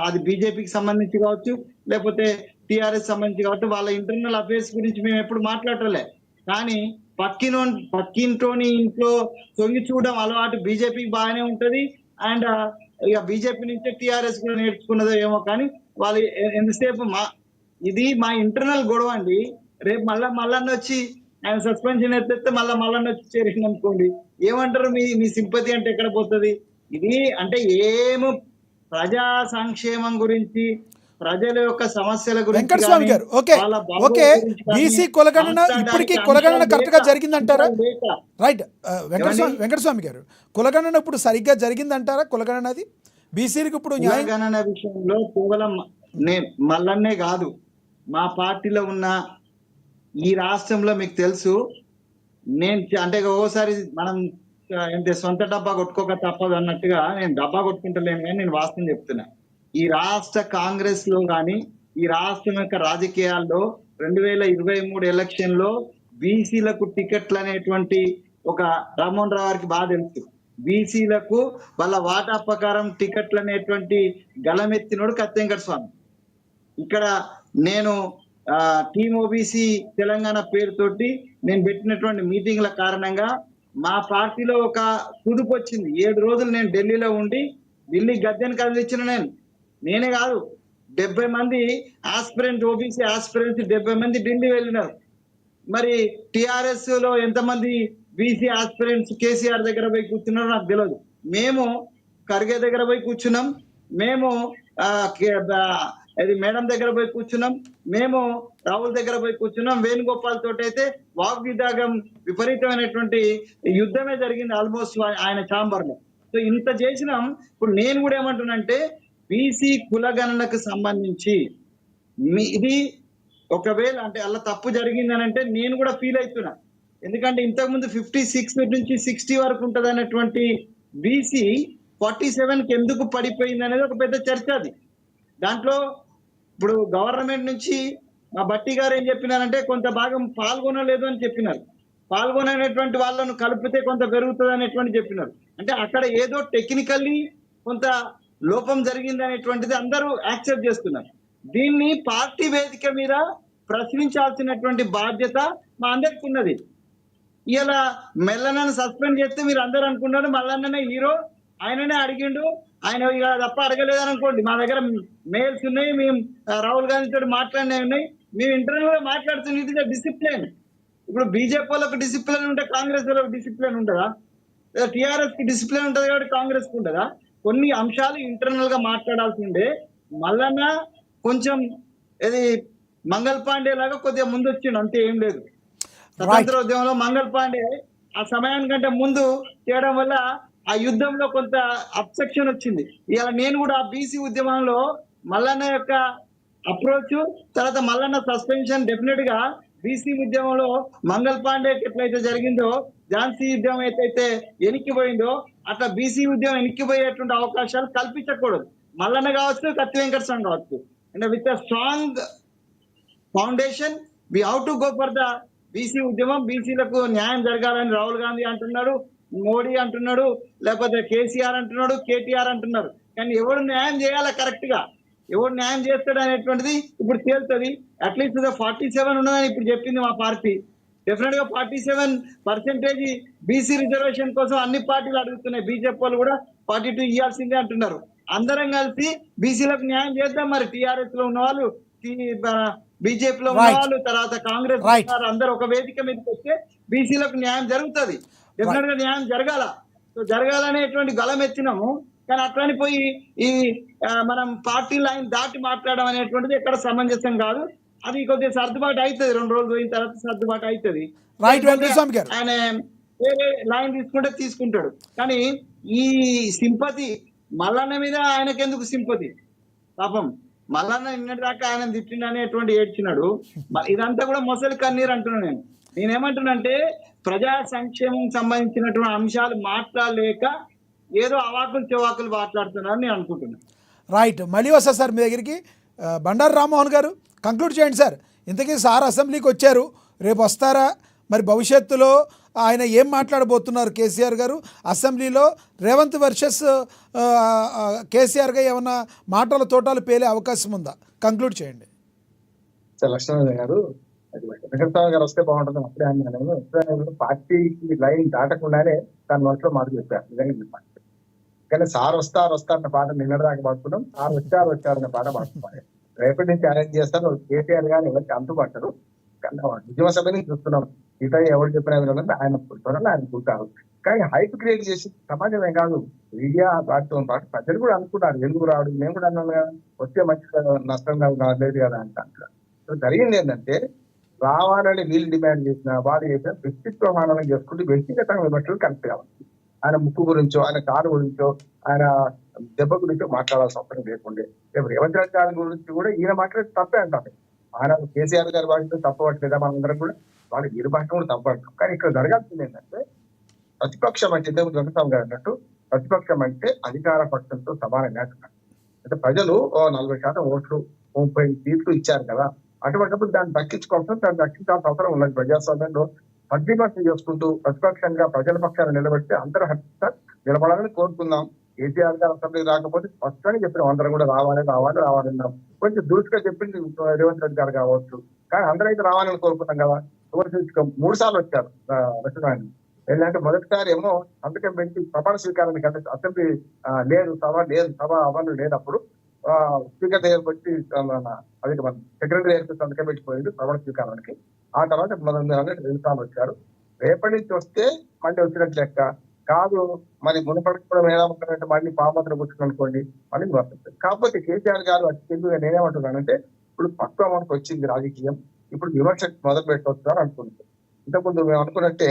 అది బీజేపీకి సంబంధించి కావచ్చు లేకపోతే టిఆర్ఎస్ సంబంధించి కావచ్చు, వాళ్ళ ఇంటర్నల్ అఫైర్స్ గురించి మేము ఎప్పుడు మాట్లాడలే. కానీ పక్కింటోని ఇంట్లో తొంగి చూడడం అలవాటు బీజేపీకి బాగానే ఉంటది. అండ్ ఇక బీజేపీ నుంచే టిఆర్ఎస్ కూడా నేర్చుకున్నదో ఏమో, కానీ వాళ్ళు ఎంతసేపు ఇది మా ఇంటర్నల్ గొడవ అండి. రేపు మళ్ళన్న వచ్చి ఆయన సస్పెన్షన్ ఎత్తే మళ్ళన్న వచ్చి చేరింది అనుకోండి, ఏమంటారు? మీ సింపతి అంటే ఎక్కడ పోతుంది? ఇది అంటే ఏమో ప్రజా సంక్షేమం గురించి, ప్రజల యొక్క సమస్యల గురించి, వెంకటస్వామి గారు ఓకే ఓకే బీసీ కులగణన ఇప్పటికీ కులగణన కరెక్ట్ గా జరిగిందంటారా? రైట్ వెంకటస్వామి గారు, కులగణన ఇప్పుడు సరిగ్గా జరిగిందంటారా? కులగణన అది బీసీలకు ఇప్పుడు కులగణన విషయంలో కేవలం మల్లన్నే కాదు, మా పార్టీలో ఉన్న ఈ రాష్ట్రంలో మీకు తెలుసు, నేను అంటే ఓసారి మనం ఏంటి సొంత డబ్బా కొట్టుకోక తప్పదు అన్నట్టుగా, నేను డబ్బా కొట్టుకుంటలేను కానీ నేను వాస్తవం చెప్తున్నా. ఈ రాష్ట్ర కాంగ్రెస్ లో కానీ ఈ రాష్ట్రం యొక్క రాజకీయాల్లో 2023 ఎలక్షన్ లో బీసీలకు టికెట్లు అనేటువంటి ఒక రామ్మోహన్ రావు గారికి బాగా తెలుసు. బీసీలకు వాళ్ళ వాటా ప్రకారం టికెట్లు అనేటువంటి గలమెత్తినోడు కత్తి వెంకటస్వామి. ఇక్కడ నేను టీమ్ ఓబీసీ తెలంగాణ పేరుతోటి నేను పెట్టినటువంటి మీటింగ్ల కారణంగా మా పార్టీలో ఒక కుదుపు వచ్చింది. 7 రోజులు నేను ఢిల్లీలో ఉండి ఢిల్లీ గద్దెను కదిలిచ్చిన నేనే కాదు, 70 మంది ఆస్పిరెంట్, ఓబీసీ ఆస్పిరెంట్స్ 70 మంది ఢిల్లీ వెళ్ళినారు. మరి టిఆర్ఎస్ లో ఎంతమంది బీసీ ఆస్పిరెంట్స్ కేసీఆర్ దగ్గర పోయి కూర్చున్నారో నాకు తెలియదు. మేము ఖర్గే దగ్గర పోయి కూర్చున్నాం, మేము అది మేడం దగ్గర పోయి కూర్చున్నాం, మేము రాహుల్ దగ్గర పోయి కూర్చున్నాం. వేణుగోపాల్ తోటి అయితే వాగ్విదాగం విపరీతమైనటువంటి యుద్ధమే జరిగింది ఆల్మోస్ట్ ఆయన ఛాంబర్ లో. సో ఇంత చేసినాం. ఇప్పుడు నేను కూడా ఏమంటున్నానంటే బీసీ కులగణనకు సంబంధించి ఇది ఒకవేళ అంటే అలా తప్పు జరిగిందని అంటే నేను కూడా ఫీల్ అవుతున్నా. ఎందుకంటే ఇంతకుముందు 56 నుంచి 60 వరకు ఉంటది అనేటువంటి బీసీ 47కి ఎందుకు పడిపోయింది అనేది ఒక పెద్ద చర్చ. అది దాంట్లో ఇప్పుడు గవర్నమెంట్ నుంచి మా బట్టి గారు ఏం చెప్పినారంటే కొంత భాగం పాల్గొనలేదు అని చెప్పినారు. పాల్గొనేటువంటి వాళ్ళను కలిపితే కొంత పెరుగుతుంది అనేటువంటి చెప్పినారు. అంటే అక్కడ ఏదో టెక్నికల్లీ కొంత లోపం జరిగింది అనేటువంటిది అందరూ యాక్సెప్ట్ చేస్తున్నారు. దీన్ని పార్టీ వేదిక మీద ప్రశ్నించాల్సినటువంటి బాధ్యత మా అందరికి ఉన్నది. ఇలా మెల్లనని సస్పెండ్ చేస్తే మీరు అందరూ అనుకున్నారు మల్లన్ననే హీరో, ఆయననే అడిగిండు, ఆయన ఇక తప్ప అడగలేదని అనుకోండి. మా దగ్గర మెయిల్స్ ఉన్నాయి, మేము రాహుల్ గాంధీ తోటి మాట్లాడినవి ఉన్నాయి, మేము ఇంటర్వ్యూ గా మాట్లాడుతున్న ఇది డిసిప్లిన్. ఇప్పుడు బీజేపీ వాళ్ళకి డిసిప్లిన్ ఉంటే కాంగ్రెస్ వాళ్ళకి డిసిప్లిన్ ఉంటుందా? టిఆర్ఎస్ కి డిసిప్లిన్ ఉంటుంది కాబట్టి కాంగ్రెస్ కి ఉంటుందా? కొన్ని అంశాలు ఇంటర్నల్ గా మాట్లాడాల్సి ఉండే. మల్లన్న కొంచెం ఇది మంగళ్ పాండే లాగా కొద్దిగా ముందు వచ్చిండు, అంతే, ఏం లేదు. స్వతంత్ర ఉద్యమంలో మంగళ్ పాండే ఆ సమయానికంటే ముందు చేయడం వల్ల ఆ యుద్ధంలో కొంత అబ్స్ట్రక్షన్ వచ్చింది. ఇవాళ నేను కూడా బీసీ ఉద్యమంలో మల్లన్న యొక్క అప్రోచ్, తర్వాత మల్లన్న సస్పెన్షన్ డెఫినెట్ గా బీసీ ఉద్యమంలో మంగళ్ పాండే ఎట్లయితే జరిగిందో, ఝాన్సీ ఉద్యమం అయితే ఎనిక్కిపోయిందో అట్లా బీసీ ఉద్యమం ఎనిక్కిపోయేటువంటి అవకాశాలు కల్పించకూడదు. మల్లన్న కావచ్చు, కత్తి వెంకటస్వామి కావచ్చు. And with a strong foundation we how to go for the BC ఉద్యమం. బీసీలకు న్యాయం జరగాలని రాహుల్ గాంధీ అంటున్నాడు, మోడీ అంటున్నాడు, లేకపోతే కేసీఆర్ అంటున్నాడు, కేటీఆర్ అంటున్నారు. కానీ ఎవరు న్యాయం చేయాలా కరెక్ట్ గా, ఎవరు న్యాయం చేస్తాడు అనేటువంటిది ఇప్పుడు తేలుతుంది. అట్లీస్ట్ 47 ఉన్నదని ఇప్పుడు చెప్పింది మా పార్టీ. డెఫినెట్ గా 47% బీసీ రిజర్వేషన్ కోసం అన్ని పార్టీలు అడుగుతున్నాయి. బీజేపీ వాళ్ళు కూడా 42 ఇవ్వాల్సిందే అంటున్నారు. అందరం కలిసి బీసీలకు న్యాయం చేద్దాం. మరి టీఆర్ఎస్ లో ఉన్న వాళ్ళు, బీజేపీలో ఉన్న వాళ్ళు, తర్వాత కాంగ్రెస్ అందరూ ఒక వేదిక మీదకి వస్తే బీసీలకు న్యాయం జరుగుతుంది. డెఫినెట్ గా న్యాయం జరగాల. సో జరగాలనేటువంటి గలం ఎత్తినాము. కానీ అట్లని పోయి ఈ మనం పార్టీ లైన్ దాటి మాట్లాడడం అనేటువంటిది ఎక్కడ సమంజసం కాదు. అది కొద్దిగా సర్దుబాటు అవుతుంది, 2 రోజులు పోయిన తర్వాత సర్దుబాటు అవుతుంది. ఆయన వేరే లైన్ తీసుకుంటాడు. కానీ ఈ సింపతి మల్లన్న మీద ఆయనకెందుకు సింపతి? పాపం మల్లన్న నిన్నటి దాకా ఆయన తిట్టిండు అనేటువంటి ఏడ్చినాడు. ఇదంతా కూడా మొసలి కన్నీరు అంటున్నా. నేనేమంటున్నానంటే ప్రజా సంక్షేమం సంబంధించినటువంటి అంశాలు మాట్లాడలేక ఏదో అవాకులు చెవాకులు మాట్లాడుతున్నారని నేను అనుకుంటున్నాను. రైట్, మళ్ళీ వస్తా సార్ మీ దగ్గరికి. బండారు రామ్మోహన్ గారు కంక్లూడ్ చేయండి సార్. ఇంతకీ సార్ అసెంబ్లీకి వచ్చారు, రేపు వస్తారా? మరి భవిష్యత్తులో ఆయన ఏం మాట్లాడబోతున్నారు కేసీఆర్ గారు అసెంబ్లీలో రేవంత్ వర్సెస్ కేసీఆర్గా ఏమన్నా మాటల తోటాలు పేలే అవకాశం ఉందా? కంక్లూడ్ చేయండి. సార్ లక్ష్మణ గారు, అది వెంకటస్వామి గారు వస్తే బాగుంటుంది అప్పుడే అన్నాను. పార్టీకి లైన్ దాటకుండానే దాని నోట్లో మాట చెప్పారు. నిజంగా చెప్పాను. కానీ సార్ వస్తారన్న పాట నిన్నదాకా పడుతున్నాం. సార్ వచ్చారన్న పాట పడుతున్నాం. రేపటి నుంచి అరేంజ్ చేస్తారు. కేసీఆర్ గారు ఎవరికి అంతుపట్టరు. ఉద్యమ సభ నుంచి చూస్తున్నాం. ఇతర ఎవరు చెప్పిన విధంగా ఆయన త్వరలో ఆయన చూస్తారు. కానీ హైప్ క్రియేట్ చేసి సమాజమే కాదు మీడియా వాటితో పాటు ప్రజలు కూడా అనుకున్నారు ఎందుకు రావడం. మేము కూడా అన్నాం కదా, వస్తే మంచి నష్టం కాదు కదా అంటారు. జరిగింది ఏంటంటే రావాలని వీళ్ళు డిమాండ్ చేసిన వాళ్ళు చేసిన వ్యక్తిత్వ మానవం చేసుకుంటూ వ్యక్తిగతంగా విమర్శలు కరెక్ట్ కావాలి. ఆయన ముక్కు గురించో, ఆయన కారు గురించో, ఆయన దెబ్బ గురించో మాట్లాడాల్సిన అవసరం లేకుండే. రేపు రేవంత్ రెడ్డి గారి గురించి కూడా ఈయన మాట్లాడి తప్పే అంటారు. ఆయన కేసీఆర్ గారి భాషతో తప్పవట్లేదా మనందరం కూడా, వాళ్ళు వీరి భాష కూడా తప్పడతాం. కానీ ఇక్కడ జరగాల్సింది ఏంటంటే ప్రతిపక్షం అంటే ఇంతకు వెంకటస్వామి గారు అన్నట్టు ప్రతిపక్షం అంటే అధికార పక్షంతో సమానంగా అంటున్నారు. అంటే ప్రజలు 40% ఓట్లు 30 సీట్లు ఇచ్చారు కదా, అటువంటిప్పుడు దాన్ని దక్కించుకోవాల్సిన దాన్ని దక్కించాల్సిన అవసరం ఉన్నది. ప్రజాస్వామ్యంలో ప్రతిపక్షం చేసుకుంటూ ప్రతిపక్షంగా ప్రజల పక్షాన్ని నిలబెట్టి అందరూ హత్య నిలబడాలని కోరుకుందాం. కేసీఆర్ గారు అసెంబ్లీ రాకపోతే స్పష్టంగా చెప్పినాం అందరం కూడా రావాలన్నాం. కొంచెం దురుసుగా చెప్పింది రేవంత్ రెడ్డి గారు కావచ్చు, కానీ అందరూ అయితే రావాలని కోరుకున్నాం కదా. 3 సార్లు వచ్చారు రచనాన్ని. ఏంటంటే మొదటిసారి ఏమో సంతకం పెట్టి ప్రమాణ స్వీకారానికి అసెంబ్లీ సభ అమలు లేనప్పుడు స్పీకర్ దగ్గర పెట్టి అది మన సెక్రటరీ దగ్గర సంతకం పెట్టిపోయింది ప్రమాణ స్వీకారానికి. ఆ తర్వాత 2 సార్లు వచ్చారు. రేపటి నుంచి వస్తే మళ్ళీ వచ్చినట్టు లెక్క కాదు. మరి మునపడకపోవడం ఎలా ఉంటారంటే మళ్ళీ పామతులు కూర్చుని మళ్ళీ వస్తుంది. కాకపోతే కేసీఆర్ గారు అత్యంత నేనేమంటున్నానంటే ఇప్పుడు పక్వ మనకు వచ్చింది రాజకీయం, ఇప్పుడు విమర్శ మొదలు పెట్టవచ్చు అని అనుకుంటున్నాం. ఇంతకుముందు మేము అనుకున్నట్టే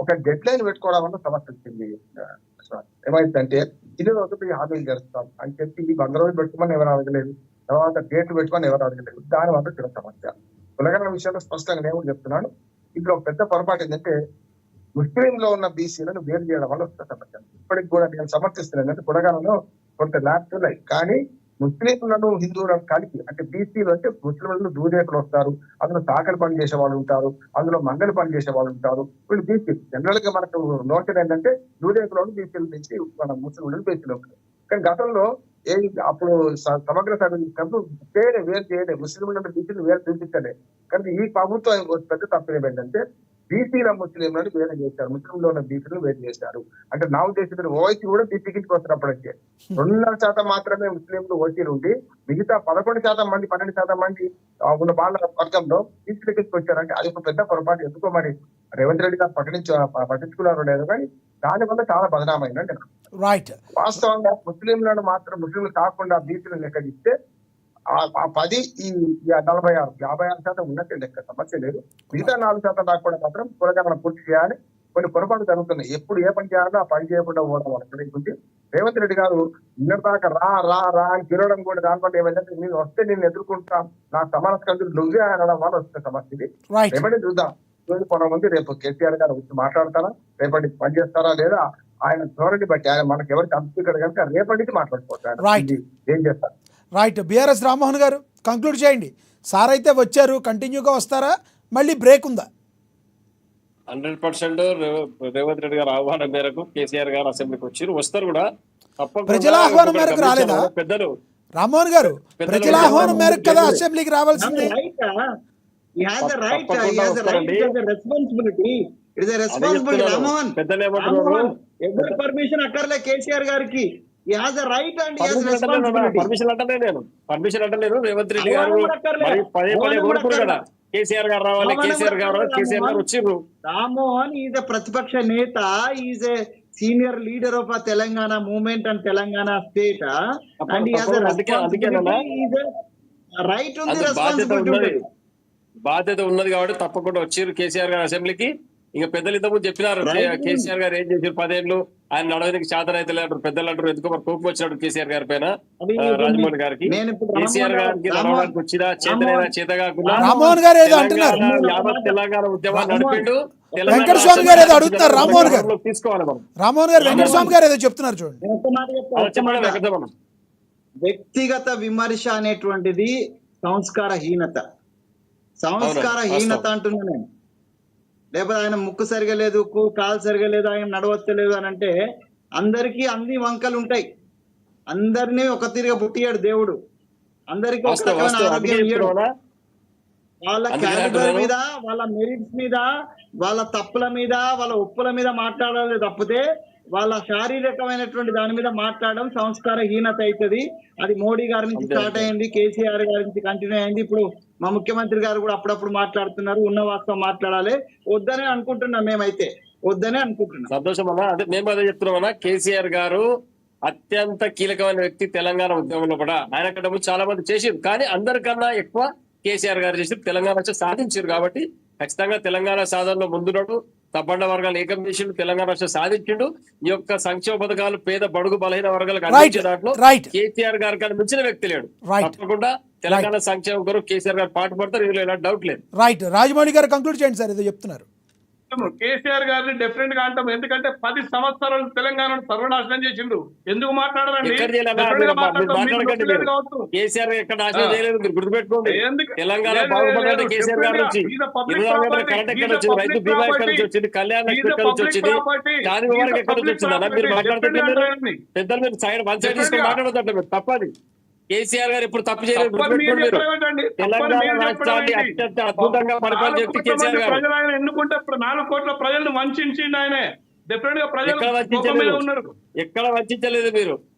ఒక డెడ్ లైన్ పెట్టుకోవడం వల్ల సమస్య వచ్చింది. ఏమైందంటే ఇది ఒకటి హామీలు చేస్తాం అని చెప్పి 100 రోజులు పెట్టుకోమని ఎవరు అడగలేదు, తర్వాత డేట్లు పెట్టుకొని ఎవరు అడగలేదు. దాని వల్ల చిన్న సమస్య. కులగణ విషయంలో స్పష్టంగా నేను కూడా చెప్తున్నాను. ఇందులో పెద్ద పొరపాటు ఏంటంటే ముస్లింలో ఉన్న బీసీలను వేరు చేయడం వల్ల వస్తున్న సమస్య. ఇప్పటికి కూడా నేను సమర్థిస్తున్నాను. అంటే కులగణలో కొంత ల్యాబ్స్ ఉన్నాయి, కానీ ముస్లింలను హిందువులను కలిపి అంటే బీసీలు అంటే ముస్లింలు దూదేకులు వస్తారు, అందులో సాకలి పని చేసే వాళ్ళు ఉంటారు, అందులో మంగళ పని చేసే వాళ్ళు ఉంటారు. వీళ్ళు బీసీ జనరల్ గా మనకు నోషన్ ఏంటంటే దూదేకులను బీసీల నుంచి మన ముస్లింలను బీసీలు ఉంటారు. కానీ గతంలో అప్పుడు సమగ్ర సభ ఇచ్చినప్పుడు వేరు చేయలేదు, ముస్లింలను బీసీలు వేరు చూపించలే. కానీ ఈ ప్రభుత్వం పెద్ద తప్పేం ఏంటంటే బీసీల ముస్లింలను వేరే చేశారు, ముస్లింలో ఉన్న బీసీలు వేరు చేశారు. అంటే నా ఉద్దేశం ఓవైసీ కూడా బీసీకి వస్తున్నప్పటికే 2.5% మాత్రమే ముస్లింలు ఓసీలు ఉండి మిగతా 11% మంది 12% మంది ఉన్న వాళ్ళ వర్గంలో బీసీలకి వచ్చారంటే అది ఒక పెద్ద పొరపాటు. ఎందుకో మరి రేవంత్ రెడ్డి గారు పట్టించుకున్నారో లేదు, కానీ దానివల్ల చాలా బదనామైందండి. రైట్. వాస్తవంగా ముస్లింలను మాత్రం ముస్లింలు కాకుండా బీసీలు లెక్కగిస్తే 10 ఈ 46 56% ఉన్నట్టే లెక్క, సమస్య లేదు. మిగతా 4% రాకుండా మాత్రం కులగణన పూర్తి చేయాలి. కొన్ని పొరపాటు జరుగుతున్నాయి. ఎప్పుడు ఏ పని చేయాలో ఆ పని చేయకుండా పోవడం వల్ల రేవంత్ రెడ్డి గారు నిన్నదాకా రా అని తిరగడం కూడా దానివల్ల ఏమైందంటే నేను వస్తే నేను ఎదుర్కొంటాం, నా సమానస్కందులు నువ్వే అనడం వల్ల వస్తే సమస్య ఇది. రేపటి చూద్దాం. కొంతమంది రేపు కేసీఆర్ గారు వచ్చి మాట్లాడతారా, రేపటి పని చేస్తారా లేదా ఆయన ధోరణి బట్టి ఆయన మనకి ఎవరికి అంతేకాడు కనుక రేపటికి మాట్లాడుకోవచ్చు ఏం చేస్తారు. రైట్. బిఆర్ఎస్ రామ్మోహన్ గారు కంక్లూడ్ చేయండి. సార్ అయితే వచ్చారు, కంటిన్యూగా వస్తారా, మళ్ళీ బ్రేక్ ఉందా? 100% రేవంత్ రెడ్డి గారు ఆహ్వానం మేరకు కేసీఆర్ గారు అసెంబ్లీకి వచ్చారు, వస్తారు కూడా. ప్రజల ఆహ్వానం మేరకు రాలేదా పెద్దలు? రామ్మోహన్ గారు ప్రజల ఆహ్వానం మేరకు కదా అసెంబ్లీకి రావాల్సింది. పర్మిషన్ అక్కర్లే కేసీఆర్ గారికి. పర్మిషన్ అంటలేను. రేవంత్ రెడ్డి గారు పదే కోరుకున్నారు కదా కేసీఆర్ గారు రావాలి, కేసీఆర్ గారు వచ్చిర్రు. రామ్మోహన్ ఈజ్ ఎ ప్రతిపక్ష నేత, is a senior leader of Telangana movement and Telangana state. బాధ్యత ఉన్నది కాబట్టి తప్పకుండా వచ్చిర్రు కేసీఆర్ గారు అసెంబ్లీకి. ఇంకా పెద్దలు ఇంతకుముందు చెప్పినారు కేసీఆర్ గారు ఏం చేశారు 10 ఏళ్ళు ఆయన నడవడానికి చేతన అయితే అంటారు పెద్దలు, అంటారు ఎందుకో మరి కోపం వచ్చినట్టు కేసీఆర్ గారి పైన రాజమోహన్ గారికి. కేసీఆర్ గారికి నడవడానికి వచ్చినా చేతనైనా చేత కాకుండా తెలంగాణ ఉద్యమాన్ని నడిపిండు. వెంకటస్వామి గారు ఏదో అడుగుతారు, రామ్మోహన్ గారు తీసుకోవాలి మనం. రామ్మోహన్ గారు వెంకటస్వామి గారు ఏదో చెప్తున్నారు చూడండి. వ్యక్తిగత విమర్శ అనేటువంటిది సంస్కారహీనత అంటున్నా నేను. లేకపోతే ఆయన ముక్కు సరిగా లేదు, కాలు సరిగా లేదు, ఆయన నడవచ్చలేదు అని అంటే అందరికీ అన్ని వంకలు ఉంటాయి. అందరినీ ఒక తీరుగా పుట్టియాడు దేవుడు, అందరికీ ఒక రకమైన ఆరోగ్యం ఇయ్యడు. వాళ్ళ క్యాలిబర్ మీద, వాళ్ళ మెరిట్స్ మీద, వాళ్ళ తప్పుల మీద, వాళ్ళ ఒప్పుల మీద మాట్లాడాలి తప్పితే వాళ్ళ శారీరకమైనటువంటి దాని మీద మాట్లాడడం సంస్కారహీనత అవుతుంది. అది మోడీ గారి నుంచి స్టార్ట్ అయింది, కేసీఆర్ గారి నుంచి కంటిన్యూ అయింది. ఇప్పుడు మా ముఖ్యమంత్రి గారు కూడా అప్పుడప్పుడు మాట్లాడుతున్నారు. ఉన్న వాస్తవం మాట్లాడాలి, వద్దనే అనుకుంటున్నాం. మేమైతే వద్దనే అనుకుంటున్నాం. సంతోషం అన్న. అంటే మేము అదే చెప్తున్నామన్నా, కేసీఆర్ గారు అత్యంత కీలకమైన వ్యక్తి తెలంగాణ ఉద్యమంలో కూడా. ఆయన కంటే చాలా మంది చేసిరు, కానీ అందరికన్నా ఎక్కువ కేసీఆర్ గారు చేసి తెలంగాణ సాధించారు. కాబట్టి ఖచ్చితంగా తెలంగాణ సాధనలో ముందున్నాడు. తప్పండ వర్గాలు ఏకం చేసిండు, తెలంగాణ రాష్ట్రం సాధించిండు. ఈ యొక్క సంక్షేమ పథకాలు పేద బడుగు బలహీన వర్గాలకు అందించే దాంట్లో కేసీఆర్ గారి కన్నా మించిన వ్యక్తి లేడు. తప్పకుండా తెలంగాణ సంక్షేమం కొరకు కేసీఆర్ గారు పాటుపడతారు, ఇందులో ఎలాంటి డౌట్ లేదు. రైట్. రాజమౌళి గారు కంక్లూడ్ చేయండి సార్, ఏదో చెప్తున్నారు. కేసీఆర్ గారిని డెఫినెట్ గా అంటాం. ఎందుకంటే 10 సంవత్సరాలు తెలంగాణను సర్వనాశనం చేసిండు. ఎందుకు మాట్లాడారండి? కేసీఆర్ ఎక్కడ నాశనం చేయలేదు, మీరు గుర్తుపెట్టుకోండి. తెలంగాణ బాగుపడాలంటే కేసీఆర్ గారి నుంచి కరెంట్ ఎక్కడ వచ్చింది, రైతు బీమా ఎక్కడ నుంచి వచ్చింది, కళ్యాణ ఎక్కడ నుంచి వచ్చింది, దాని వరకు ఎక్కడ నుంచి వచ్చింది అన్న. మీరు మాట్లాడుతుంటే పెద్దలు మీరు సైడ్ వన్ సైడ్ తీసుకొని మాట్లాడదంట, మీరు తప్పది. కేసీఆర్ గారు ఇప్పుడు తప్పు చేయలేదు. తెలంగాణ రాష్ట్రాన్ని అత్యంత అద్భుతంగా పరిపాలన వ్యక్తి కేసీఆర్ గారు. ఎన్నుకుంటే 4 కోట్ల ప్రజలను వంచిండు ఆయనే. డెఫినెట్ గా ప్రజలు ఎక్కడ వంచలేదు.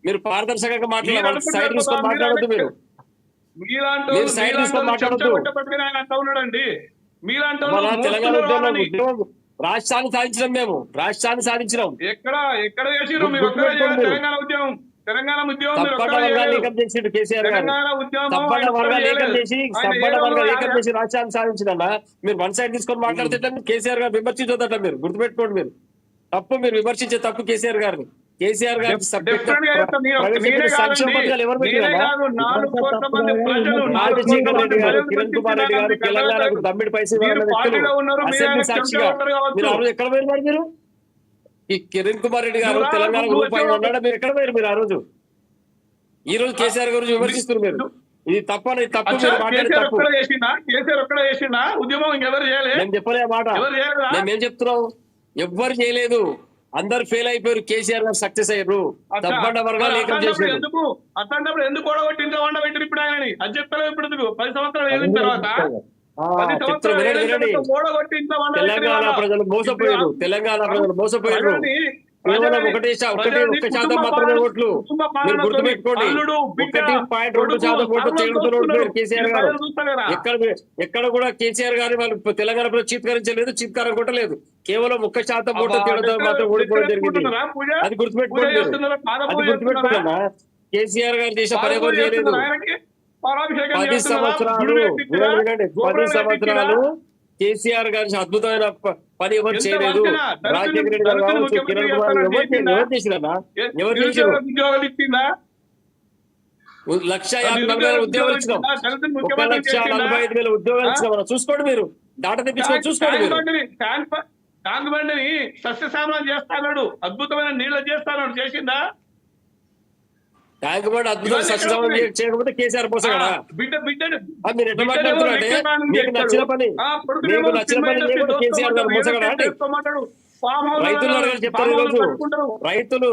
మీరు పారదర్శకంగా మాట్లాడాలి, సైడ్ తీసుకొని మాట్లాడద్దు. మీరు సైడ్ తీసుకొని మాట్లాడద్దు. తెలంగాణ ఉద్యమం రాష్ట్రాన్ని సాధించినాం, మేము రాష్ట్రాన్ని సాధించినాం. ఎక్కడ చేసిరు మీరు? తెలంగాణ ఉద్యమం, తెలంగాణ ఉద్యమం కేసీఆర్ గారు తప్పన వర్గాలు ఏకం చేసి రాష్ట్రాన్ని సాధించిందన్న. మీరు వన్ సైడ్ తీసుకొని మాట్లాడితే కేసీఆర్ గారు విమర్శించొద్దట. మీరు గుర్తుపెట్టుకోండి, మీరు తప్పు, మీరు విమర్శించే తప్పు కేసీఆర్ గారిని. కేసీఆర్ గారి సంక్షేమ పథకాలు ఎవరు పెట్టారు? కిరణ్ కుమార్ రెడ్డి గారు తెలంగాణకు దమ్మిడి పైసలు అసెంబ్లీ సాక్షిగా మీరు ఆ రోజు ఎక్కడ పోయినారు? మీరు ఈ కిరణ్ కుమార్ రెడ్డి గారు తెలంగాణకు రూపాయలు ఉన్నాడా? మీరు ఎక్కడ పోయారు? మీరు ఆ రోజు ఈ రోజు కేసీఆర్ గురించి విమర్శిస్తున్నారు. మీరు ఇది తప్పని తప్పు, మీరు మాట్లాడే తప్పు. నేను చెప్పలే మాట, మేమేం చెప్తున్నాం? ఎవ్వరు చేయలేదు, అందరు ఫెయిల్ అయిపోయారు. కేసీఆర్ గారు సక్సెస్ అయ్యారు. తప్పండ వర్గాలు ఏకం చేశారు. అట్లాంటప్పుడు ఎందుకు ఓడగొట్టి ఇంట్లో వండబెట్టారు ఇప్పుడు ఆయనని? అది చెప్పలేదు. ఇప్పుడు 10 సంవత్సరాలు వెళ్ళిన తర్వాత తెలంగాణ ప్రజలు మోసపోయారు. తెలంగాణ ప్రజలు మోసపోయారు. కేవలం 1% మాత్రమే ఓట్లు. మీరు గుర్తుపెట్టుకోండి, 1.2% ఓట్లు తేలుతున్నారు కేసీఆర్ గారు. ఎక్కడ కూడా కేసీఆర్ గారిని వాళ్ళు తెలంగాణ ప్రజలు చీత్కరించలేదు, చీత్కారం కొట్టలేదు. కేవలం 1% ఓట్లు తేలడం మాత్రం ఓడిపోవడం జరిగింది. అది గుర్తుపెట్టుకోండి, అది గుర్తుపెట్టుకోండి. కేసీఆర్ గారు చేసిన పని ఎవరు చేయలేదు. 10 సంవత్సరాలు కేసీఆర్ గారి అద్భుతమైన పని ఎవరు చేయలేదు. రాజశేఖర రెడ్డి గారు కావచ్చు, కిరణ్ కుమార్ ఎవరు చేసినా ఎవరు చేసారు? 1,50,000 ఉద్యోగాలు ఇచ్చినాం, 1,45,000 ఉద్యోగాలు ఇచ్చినాం. మనం చూసుకోండి, మీరు డాటా తెప్పించుకొని చూసుకోండి. మీరు ట్యాంక్ బండిని సస్యశ్యామలం చేస్తాడు, అద్భుతమైన నీళ్ళు చేస్తాడు. చేసిందా? ట్యాంక్ బండ్ అద్భుతం సస్యశ్యామలం చేయకపోతే కేసీఆర్ పోసాడా? మీరు ఎట్లా మాట్లాడుతున్నారంటే మీకు నచ్చిన పని కేసీఆర్ గారు మోసగడా అండి? రైతులు అడగాలి చెప్తారు. ఈరోజు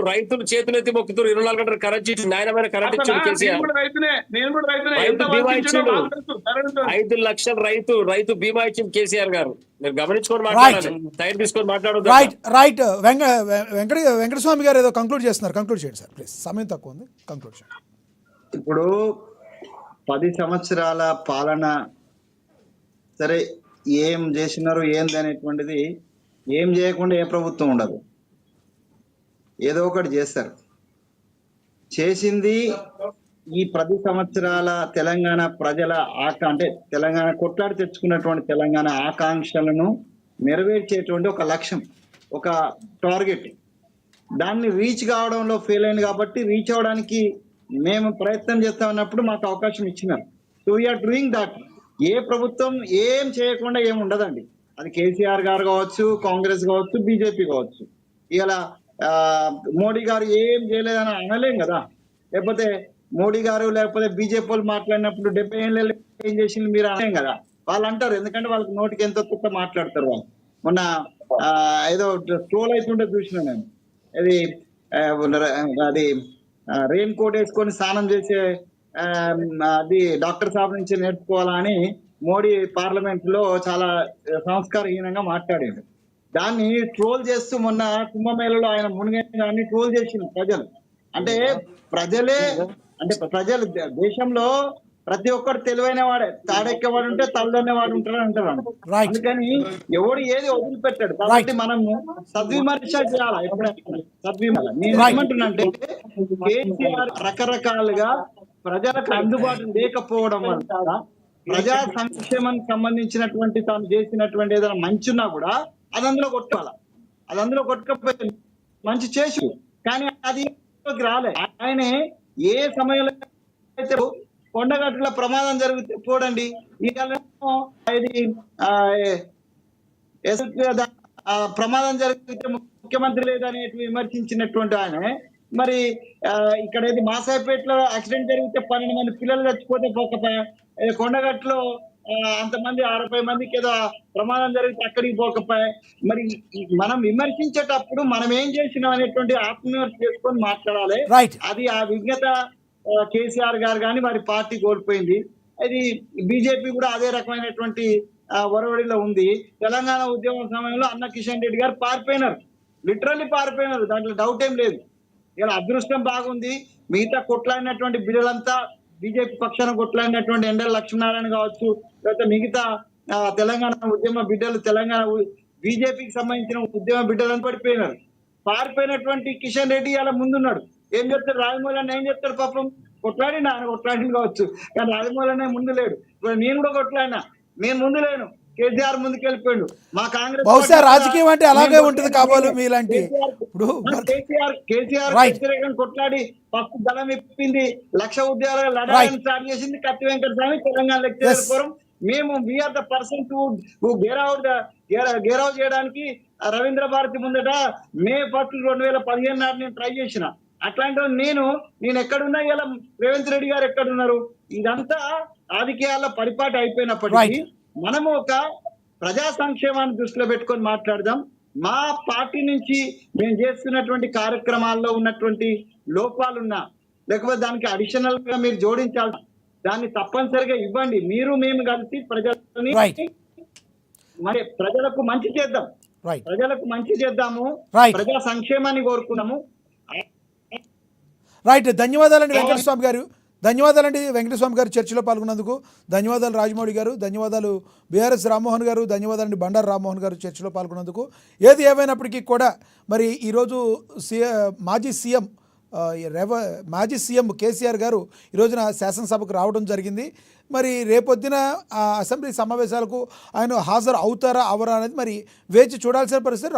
రైతులు చేతులు ఎత్తి మొక్కుతారు. 24 గంటలు కరెంట్ ఇచ్చి నాయనమైన కరెంట్ ఇచ్చాడు కేసీఆర్. రైతు బీమా ఇచ్చిండు, 5 లక్షల రైతు బీమా ఇచ్చింది కేసీఆర్ గారు. మీరు గమనించుకొని మాట్లాడాలి, సైడ్ తీసుకొని మాట్లాడదు. రైట్. వెంకటస్వామి గారు ఏదో కంక్లూడ్ చేస్తున్నారు, కంక్లూడ్ చేయండి సార్ ప్లీజ్. సమయం తక్కువ ఉంది, కంక్లూడ్ చేయండి. ఇప్పుడు 10 సంవత్సరాల పాలన సరే, ఏం చేసినారు ఏంది అనేటువంటిది ఏం చేయకుండా ఏ ప్రభుత్వం ఉండదు, ఏదో ఒకటి చేస్తారు. చేసింది ఈ 10 సంవత్సరాల తెలంగాణ ప్రజల అంటే తెలంగాణ కొట్లాడి తెచ్చుకున్నటువంటి తెలంగాణ ఆకాంక్షలను నెరవేర్చేటువంటి ఒక లక్ష్యం, ఒక టార్గెట్. దాన్ని రీచ్ కావడంలో ఫెయిల్ అయింది కాబట్టి రీచ్ అవడానికి మేము ప్రయత్నం చేస్తా ఉన్నప్పుడు మాకు అవకాశం ఇచ్చినారు. So we are doing that. ఏ ప్రభుత్వం ఏం చేయకుండా ఏం ఉండదండి. అది కేసీఆర్ గారు కావచ్చు, కాంగ్రెస్ కావచ్చు, బీజేపీ కావచ్చు. ఇలా మోడీ గారు ఏం చేయలేదని అనలేం కదా. లేకపోతే మోడీ గారు లేకపోతే బీజేపీ వాళ్ళు మాట్లాడినప్పుడు 70 ఏళ్ళు ఏం చేసింది మీరు అనలేం కదా. వాళ్ళు అంటారు, ఎందుకంటే వాళ్ళకి నోటికి ఎంతో కొత్త మాట్లాడతారు వాళ్ళు. మొన్న ఏదో ట్రోల్ అవుతుంటే చూసిన నేను. అది అది రెయిన్ కోట్ వేసుకొని స్నానం చేసే ఆ, అది డాక్టర్ సాబ్ నుంచి నేర్చుకోవాలా అని మోడీ పార్లమెంట్ లో చాలా సంస్కారహీనంగా మాట్లాడాడు. దాన్ని ట్రోల్ చేస్తూ మొన్న కుంభమేళలో ఆయన మునిగాన్ని ట్రోల్ చేసిన ప్రజలు. అంటే ప్రజలే అంటే ప్రజలు దేశంలో ప్రతి ఒక్కరు తెలివైన వాడే, తాడెక్కేవాడు ఉంటే తలదన్నే వాడు ఉంటాడు అంటారు. రైట్. అందుకని ఎవడు ఏది వదిలిపెట్టాడు. కాబట్టి మనము సద్విమర్శ చేయాలి ఎప్పుడైనా. సద్విమర్శ నేను Right. ఏమంటున్నానంటే కేసీఆర్ రకరకాలుగా ప్రజలకు అందుబాటు లేకపోవడం వల్ల ప్రజా సంక్షేమానికి సంబంధించినటువంటి తాను చేసినటువంటి ఏదైనా మంచి ఉన్నా కూడా అది అందులో కొట్టుకోవాలి. అది అందులో కొట్టుకపోతే మంచి చేసి, కానీ అది రాలే. ఆయన ఏ సమయంలో అయితే కొండగట్టుల ప్రమాదం జరిగితే చూడండి, ఇది ప్రమాదం జరిగితే ముఖ్యమంత్రి లేదనేది విమర్శించినటువంటి ఆయన మరి ఇక్కడ మాసాయిపేటలో యాక్సిడెంట్ జరిగితే 12 మంది పిల్లలు చచ్చిపోతే కొండగట్టులో అంతమంది 60 మందికి ఏదో ప్రమాదం జరిగితే అక్కడికి పోకపోయా. మరి మనం విమర్శించేటప్పుడు మనం ఏం చేసినాం అనేటువంటి ఆత్మవిమర్శ చేసుకొని మాట్లాడాలి. రైట్. అది ఆ విజ్ఞత కేసీఆర్ గారు కానీ వారి పార్టీ కోల్పోయింది. అది బీజేపీ కూడా అదే రకమైనటువంటి ఒరవడిలో ఉంది. తెలంగాణ ఉద్యమం సమయంలో అన్న కిషన్ రెడ్డి గారు పారిపోయినారు, లిటరల్లీ పారిపోయినారు, దాంట్లో డౌట్ ఏం లేదు. ఇలా అదృష్టం బాగుంది. మిగతా కొట్లాడినటువంటి బిడ్డలంతా బీజేపీ పక్షాన కొట్లాడినటువంటి ఎండల లక్ష్మీనారాయణ కావచ్చు, లేకపోతే మిగతా తెలంగాణ ఉద్యమ బిడ్డలు, తెలంగాణ బీజేపీకి సంబంధించిన ఉద్యమ బిడ్డలను పడిపోయినారు. పారిపోయినటువంటి కిషన్ రెడ్డి అలా ముందున్నాడు. ఏం చెప్తాడు రాజమౌళి ఏం చెప్తాడు? పాపం కొట్లాడినా ఆయన కొట్లాడి కావచ్చు, కానీ రాజమౌళి ముందు లేడు. ఇప్పుడు నేను కూడా కొట్లాడినా, నేను ముందు లేను, కేసీఆర్ ముందుకు వెళ్ళిపోయాడు. మా కాంగ్రెస్ బహుశా రాజకీయం అంటే అలాగే ఉంటుంది కాబోలు మీలాంటి. ఇప్పుడు కేసీఆర్ Right. వ్యతిరేకంగా కొట్లాడి ఫస్ట్ దళం ఇప్పింది, 1,00,000 ఉద్యోగాలు లడాలని స్టార్ట్ చేసింది కత్తి వెంకట స్వామి, తెలంగాణ లెక్చరర్ ఫోరం. మేము వీఆర్ ద పర్సన్ టు గేరౌట్ చేయడానికి రవీంద్ర భారతి ముందట మే 1, 2015 నాడు నేను ట్రై చేసిన. అట్లాంటి నేను ఎక్కడున్నా ఇలా రేవంత్ రెడ్డి గారు ఎక్కడున్నారు? ఇదంతా రాజకీయాల్లో పరిపాటి అయిపోయినప్పటికీ మనము ఒక ప్రజా సంక్షేమాన్ని దృష్టిలో పెట్టుకొని మాట్లాడదాం. మా పార్టీ నుంచి మేము చేస్తున్నటువంటి కార్యక్రమాల్లో ఉన్నటువంటి లోపాలున్నా, లేకపోతే దానికి అడిషనల్ గా మీరు జోడించాలి, దాన్ని తప్పనిసరిగా ఇవ్వండి. మీరు మేము కలిసి ప్రజలని Right. మరి ప్రజలకు మంచి చేద్దాం, రైట్. ప్రజలకు మంచి చేద్దాము, Right. ప్రజా సంక్షేమాన్ని కోరుకున్నాము. రైట్. ధన్యవాదాలండి వెంకటస్వామి గారు. ధన్యవాదాలండి వెంకటస్వామి గారు చర్చలో పాల్గొన్నందుకు. ధన్యవాదాలు రాజమౌళి గారు. ధన్యవాదాలు బీఆర్ఎస్ రామ్మోహన్ గారు. ధన్యవాదాలండి బండారు రామ్మోహన్ గారు చర్చలో పాల్గొన్నందుకు. ఏది ఏమైనప్పటికీ కూడా మరి ఈరోజు మాజీ సీఎం కేసీఆర్ గారు ఈ రోజున శాసనసభకు రావడం జరిగింది. మరి రేపొద్దున అసెంబ్లీ సమావేశాలకు ఆయన హాజరు అవుతారా అవరా అనేది మరి వేచి చూడాల్సిన పరిస్థితి.